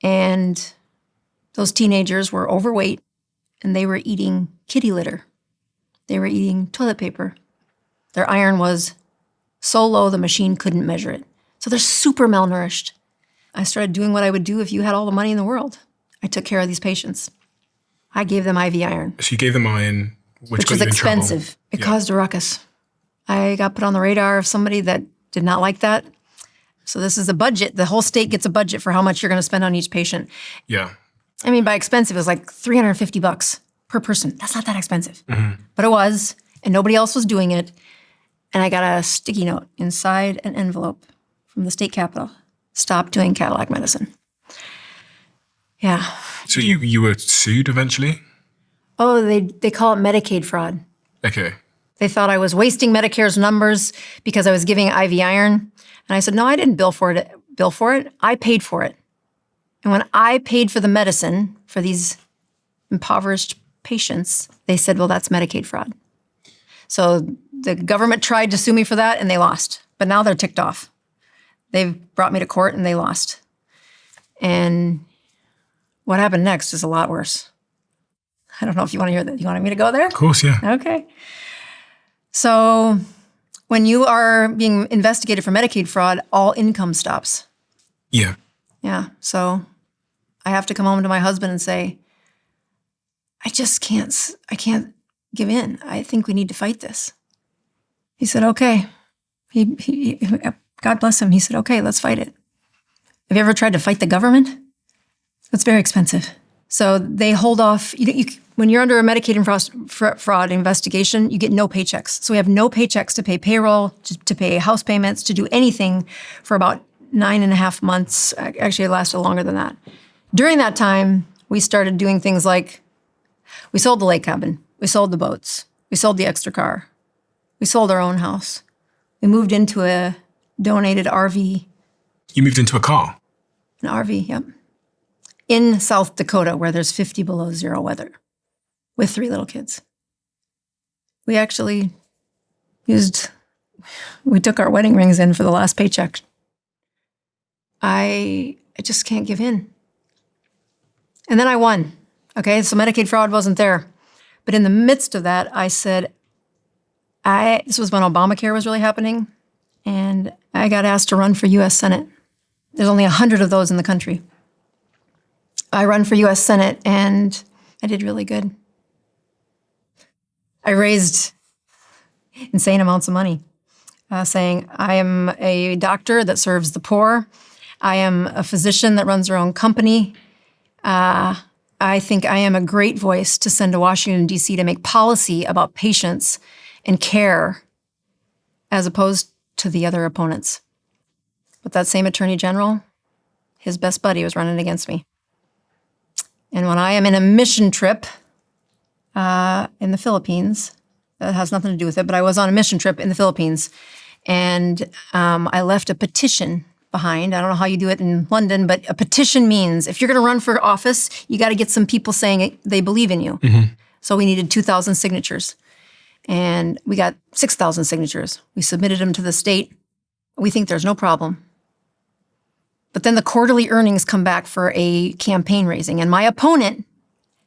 And those teenagers were overweight and they were eating kitty litter. They were eating toilet paper. Their iron was so low the machine couldn't measure it. So they're super malnourished. I started doing what I would do if you had all the money in the world. I took care of these patients. I gave them IV iron. So you gave them iron, which was expensive. It caused a ruckus. I got put on the radar of somebody that did not like that. So this is a budget. The whole state gets a budget for how much you're going to spend on each patient. Yeah. I mean, by expensive, it was like $350 per person. That's not that expensive. Mm-hmm. But it was, and nobody else was doing it. And I got a sticky note inside an envelope from the state capitol. Stop doing Cadillac medicine. Yeah. So you were sued eventually? Oh, they call it Medicaid fraud. Okay. They thought I was wasting Medicare's numbers because I was giving IV iron. And I said, no, I didn't bill for it. I paid for it. And when I paid for the medicine for these impoverished patients, they said, well, that's Medicaid fraud. So the government tried to sue me for that and they lost. But now they're ticked off. They've brought me to court and they lost. And what happened next is a lot worse. I don't know if you want to hear that. You want me to go there? Of course, yeah. Okay. So when you are being investigated for Medicaid fraud, all income stops. Yeah. Yeah. So I have to come home to my husband and say, I can't give in. I think we need to fight this. He said, okay. He God bless him. He said, okay, let's fight it. Have you ever tried to fight the government? It's very expensive. So they hold off. When you're under a Medicaid and fraud investigation, you get no paychecks. So we have no paychecks to pay payroll, to pay house payments, to do anything for about 9.5 months. Actually, it lasted longer than that. During that time, we started doing things like we sold the lake cabin. We sold the boats. We sold the extra car. We sold our own house. We moved into a donated RV. You moved into a car? An RV, yep. In South Dakota, where there's 50 below zero weather, with 3 little kids. We actually we took our wedding rings in for the last paycheck. I just can't give in. And then I won. Okay, so Medicaid fraud wasn't there. But in the midst of that, I said, this was when Obamacare was really happening, and I got asked to run for U.S. Senate. There's only 100 of those in the country. I run for U.S. Senate, and I did really good. I raised insane amounts of money. saying, I am a doctor that serves the poor. I am a physician that runs her own company. I think I am a great voice to send to Washington, D.C. to make policy about patients and care as opposed to the other opponents. But that same attorney general, his best buddy was running against me. And when I am in a mission trip in the Philippines, that has nothing to do with it, but I was on a mission trip in the Philippines, and I left a petition behind. I don't know how you do it in London, but a petition means if you're going to run for office, you got to get some people saying they believe in you. Mm-hmm. So we needed 2,000 signatures, and we got 6,000 signatures. We submitted them to the state. We think there's no problem. But then the quarterly earnings come back for a campaign raising, and my opponent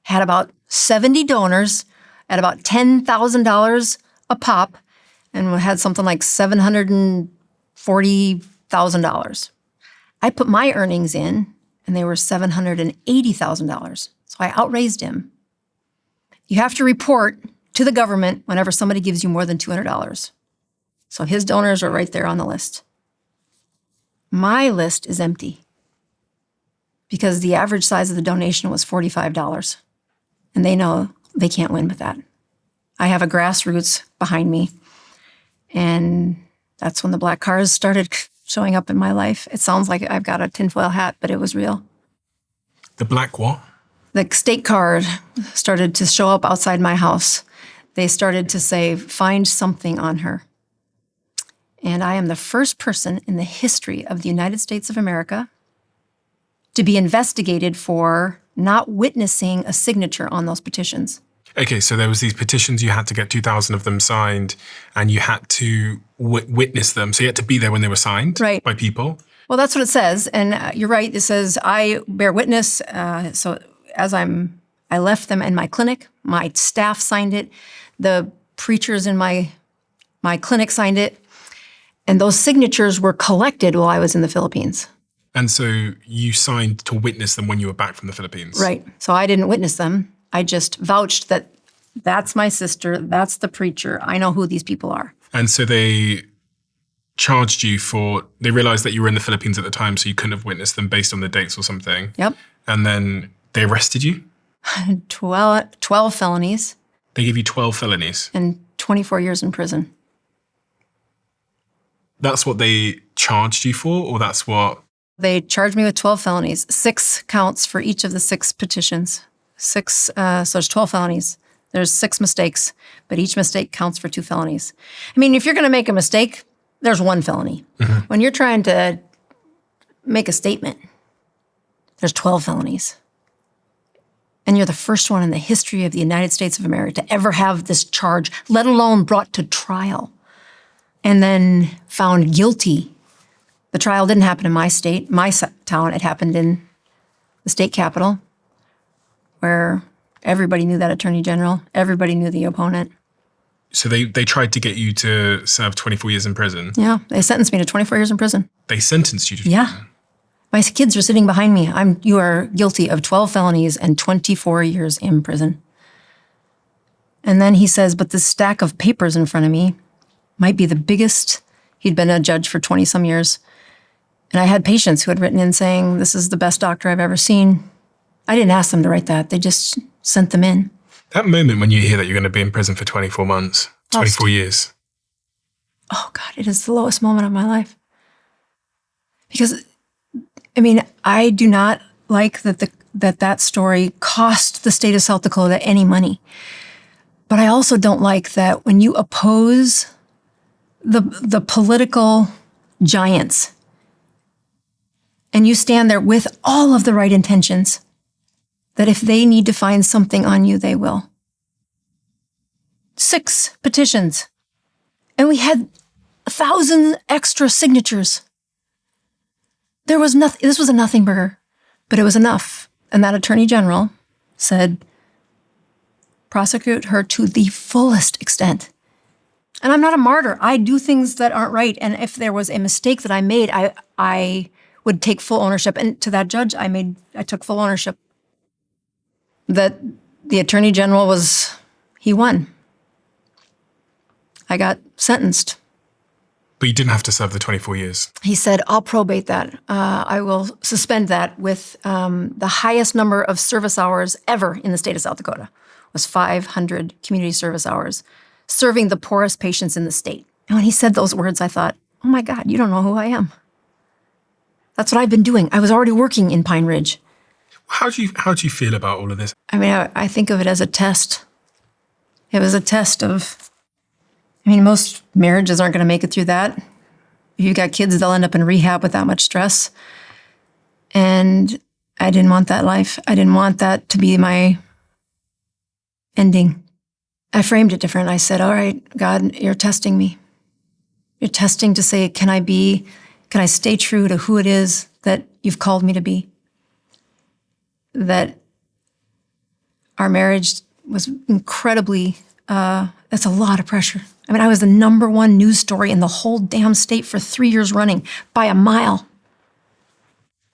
had about 70 donors at about $10,000 a pop, and had something like $740,000. I put my earnings in, and they were $780,000. So I outraised him. You have to report to the government whenever somebody gives you more than $200. So his donors are right there on the list. My list is empty because the average size of the donation was $45, and they know they can't win with that. I have a grassroots behind me, and that's when the black cars started showing up in my life. It sounds like I've got a tinfoil hat, but it was real. The black what? The state card started to show up outside my house. They started to say, find something on her. And I am the first person in the history of the United States of America to be investigated for not witnessing a signature on those petitions. Okay, so there was these petitions, you had to get 2,000 of them signed, and you had to witness them. So you had to be there when they were signed by people. Well, that's what it says. And you're right. It says, I bear witness. So as I left them in my clinic, my staff signed it. The preachers in my clinic signed it. And those signatures were collected while I was in the Philippines. And so you signed to witness them when you were back from the Philippines? Right. So I didn't witness them. I just vouched that that's my sister, that's the preacher. I know who these people are. And so they charged you they realized that you were in the Philippines at the time, so you couldn't have witnessed them based on the dates or something. Yep. And then they arrested you? 12 felonies. They gave you 12 felonies? And 24 years in prison. That's what they charged you for, or that's what? They charged me with 12 felonies, 6 counts for each of the 6 petitions. So there's 12 felonies. There's 6 mistakes, but each mistake counts for 2 felonies. I mean, if you're going to make a mistake, there's 1 felony. Mm-hmm. When you're trying to make a statement, there's 12 felonies. And you're the first one in the history of the United States of America to ever have this charge, let alone brought to trial, and then found guilty. The trial didn't happen in my state, my town. It happened in the state capital, where everybody knew that attorney general, everybody knew the opponent. So they tried to get you to serve 24 years in prison? Yeah, they sentenced me to 24 years in prison. They sentenced you to? Yeah. My kids are sitting behind me. You are guilty of 12 felonies and 24 years in prison. And then he says, but this stack of papers in front of me might be the biggest. He'd been a judge for 20-some years. And I had patients who had written in saying, this is the best doctor I've ever seen. I didn't ask them to write that. They just sent them in. That moment when you hear that you're going to be in prison for 24 months, 24 years. Oh, God, it is the lowest moment of my life. Because, I mean, I do not like that story cost the state of South Dakota any money. But I also don't like that when you oppose the political giants and you stand there with all of the right intentions, that if they need to find something on you, they will. 6 petitions. And we had 1,000 extra signatures. There was nothing. This was a nothing burger, but it was enough. And that attorney general said, prosecute her to the fullest extent. And I'm not a martyr. I do things that aren't right. And if there was a mistake that I made, I would take full ownership. And to that judge, I took full ownership. That the attorney general he won. I got sentenced. But you didn't have to serve the 24 years. He said, I'll probate that. I will suspend that with the highest number of service hours ever in the state of South Dakota was 500 community service hours, serving the poorest patients in the state. And when he said those words, I thought, oh my God, you don't know who I am. That's what I've been doing. I was already working in Pine Ridge. How do you feel about all of this? I mean, I think of it as a test. It was a test of, most marriages aren't going to make it through that. If you've got kids, they'll end up in rehab with that much stress. And I didn't want that life. I didn't want that to be my ending. I framed it different. I said, all right, God, you're testing me. You're testing to say, can I stay true to who it is that you've called me to be? That our marriage was incredibly, that's a lot of pressure. I was the #1 news story in the whole damn state for 3 years running by a mile.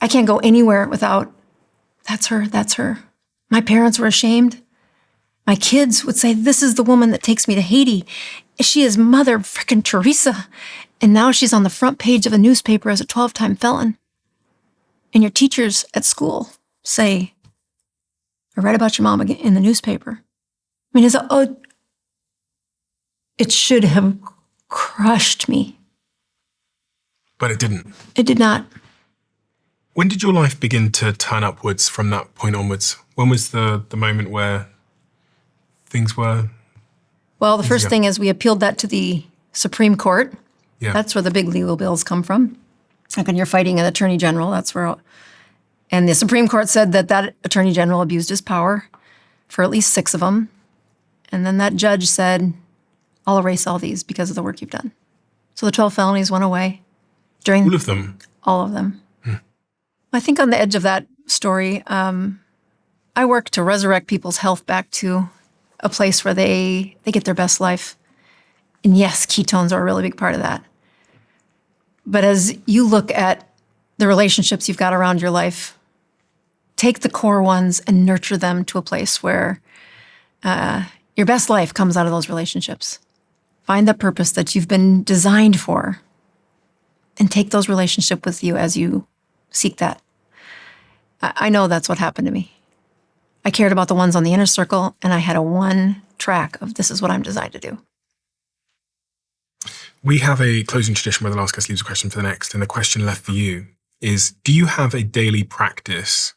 I can't go anywhere without, that's her, that's her. My parents were ashamed. My kids would say, this is the woman that takes me to Haiti. She is Mother frickin' Teresa. And now she's on the front page of a newspaper as a 12-time felon. And your teachers at school say, I read about your mom in the newspaper. It should have crushed me. But it didn't. It did not. When did your life begin to turn upwards from that point onwards? When was the moment where things were? Well, the first thing is we appealed that to the Supreme Court. Yeah. That's where the big legal bills come from. Like when you're fighting an attorney general, that's where. And the Supreme Court said that attorney general abused his power for at least 6 of them. And then that judge said, I'll erase all these because of the work you've done. So the 12 felonies went away. All of them? All of them. I think on the edge of that story, I work to resurrect people's health back to a place where they get their best life. And yes, ketones are a really big part of that. But as you look at the relationships you've got around your life, take the core ones and nurture them to a place where your best life comes out of those relationships. Find the purpose that you've been designed for and take those relationships with you as you seek that. I know that's what happened to me. I cared about the ones on the inner circle, and I had a one track of this is what I'm designed to do. We have a closing tradition where the last guest leaves a question for the next, and the question left for you is, do you have a daily practice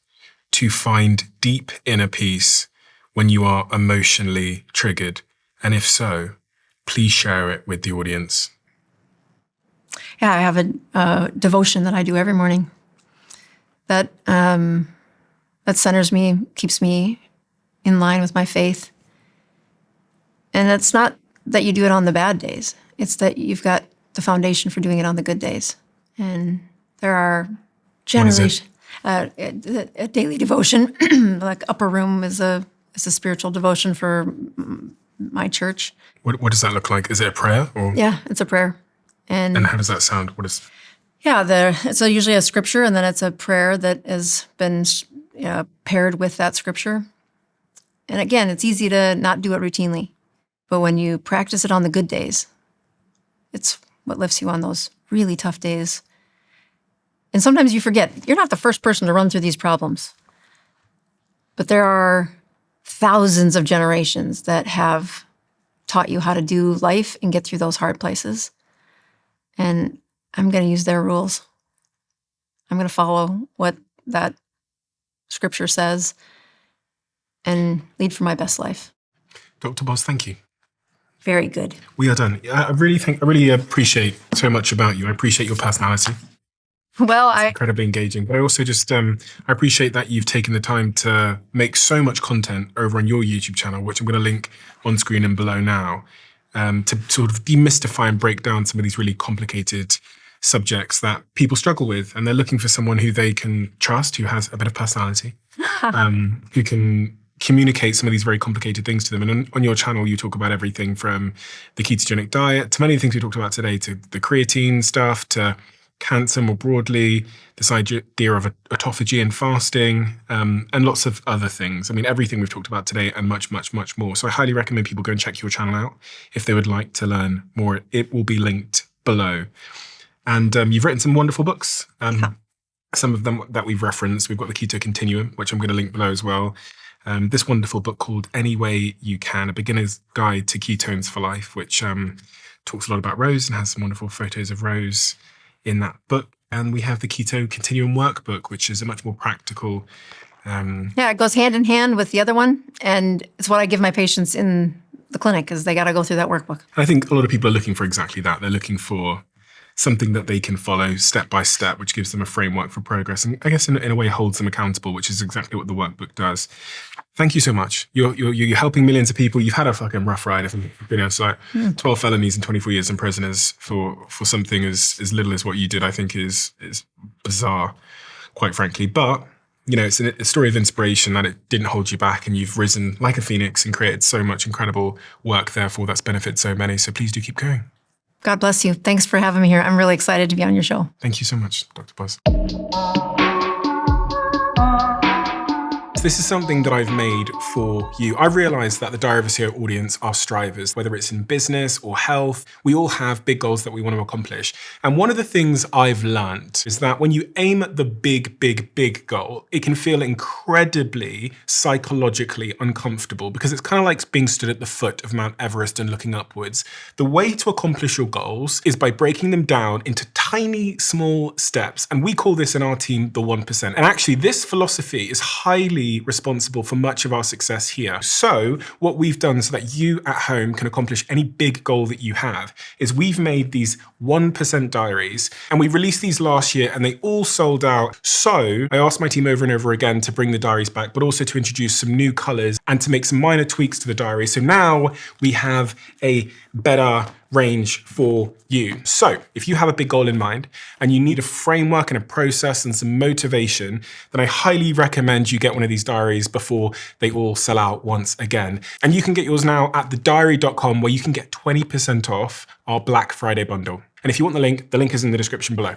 to find deep inner peace when you are emotionally triggered? And if so, please share it with the audience. Yeah, I have a devotion that I do every morning that centers me, keeps me in line with my faith. And it's not that you do it on the bad days. It's that you've got the foundation for doing it on the good days. And there are generations. A daily devotion, like Upper Room is a spiritual devotion for my church. What does that look like? Is it a prayer? Or? Yeah, it's a prayer. And how does that sound? What is? Yeah, it's usually a scripture, and then it's a prayer that has been paired with that scripture. And again, it's easy to not do it routinely, but when you practice it on the good days, it's what lifts you on those really tough days. And sometimes you forget, you're not the first person to run through these problems. But there are thousands of generations that have taught you how to do life and get through those hard places. And I'm going to use their rules. I'm going to follow what that scripture says and lead for my best life. Dr. Boz, thank you. Very good. We are done. I really appreciate so much about you. I appreciate your personality. Well, it's incredibly engaging. But I also just, I appreciate that you've taken the time to make so much content over on your YouTube channel, which I'm going to link on screen and below now, to sort of demystify and break down some of these really complicated subjects that people struggle with. And they're looking for someone who they can trust, who has a bit of personality, who can communicate some of these very complicated things to them. And on your channel, you talk about everything from the ketogenic diet to many of the things we talked about today, to the creatine stuff, to cancer more broadly, this idea of autophagy and fasting, and lots of other things. I mean, everything we've talked about today and much, much, much more. So I highly recommend people go and check your channel out if they would like to learn more. It will be linked below. And you've written some wonderful books. Some of them that we've referenced. We've got the KetoCONTINUUM, which I'm going to link below as well. This wonderful book called Any Way You Can, A Beginner's Guide to Ketones for Life, which talks a lot about Rose and has some wonderful photos of Rose in that book. And we have the KetoCONTINUUM workbook, which is a much more practical. It goes hand in hand with the other one. And it's what I give my patients in the clinic is they got to go through that workbook. I think a lot of people are looking for exactly that. They're looking for something that they can follow step by step, which gives them a framework for progress. And I guess in a way holds them accountable, which is exactly what the workbook does. Thank you so much. You're helping millions of people. You've had a fucking rough ride. If you've been out, like 12 felonies and 24 years in prison for something as little as what you did, I think is bizarre, quite frankly. But, it's a story of inspiration that it didn't hold you back, and you've risen like a phoenix and created so much incredible work, therefore, that's benefited so many. So please do keep going. God bless you. Thanks for having me here. I'm really excited to be on your show. Thank you so much, Dr. Boz. This is something that I've made for you. I realize that the Diary of a CEO audience are strivers, whether it's in business or health. We all have big goals that we want to accomplish. And one of the things I've learned is that when you aim at the big, big, big goal, it can feel incredibly psychologically uncomfortable because it's kind of like being stood at the foot of Mount Everest and looking upwards. The way to accomplish your goals is by breaking them down into tiny, small steps. And we call this in our team the 1%. And actually, this philosophy is highly responsible for much of our success here. So what we've done so that you at home can accomplish any big goal that you have is we've made these 1% diaries, and we released these last year and they all sold out. So I asked my team over and over again to bring the diaries back, but also to introduce some new colors and to make some minor tweaks to the diary. So now we have a better range for you. So if you have a big goal in mind and you need a framework and a process and some motivation, then I highly recommend you get one of these diaries before they all sell out once again. And you can get yours now at thediary.com, where you can get 20% off our Black Friday bundle. And if you want the link is in the description below.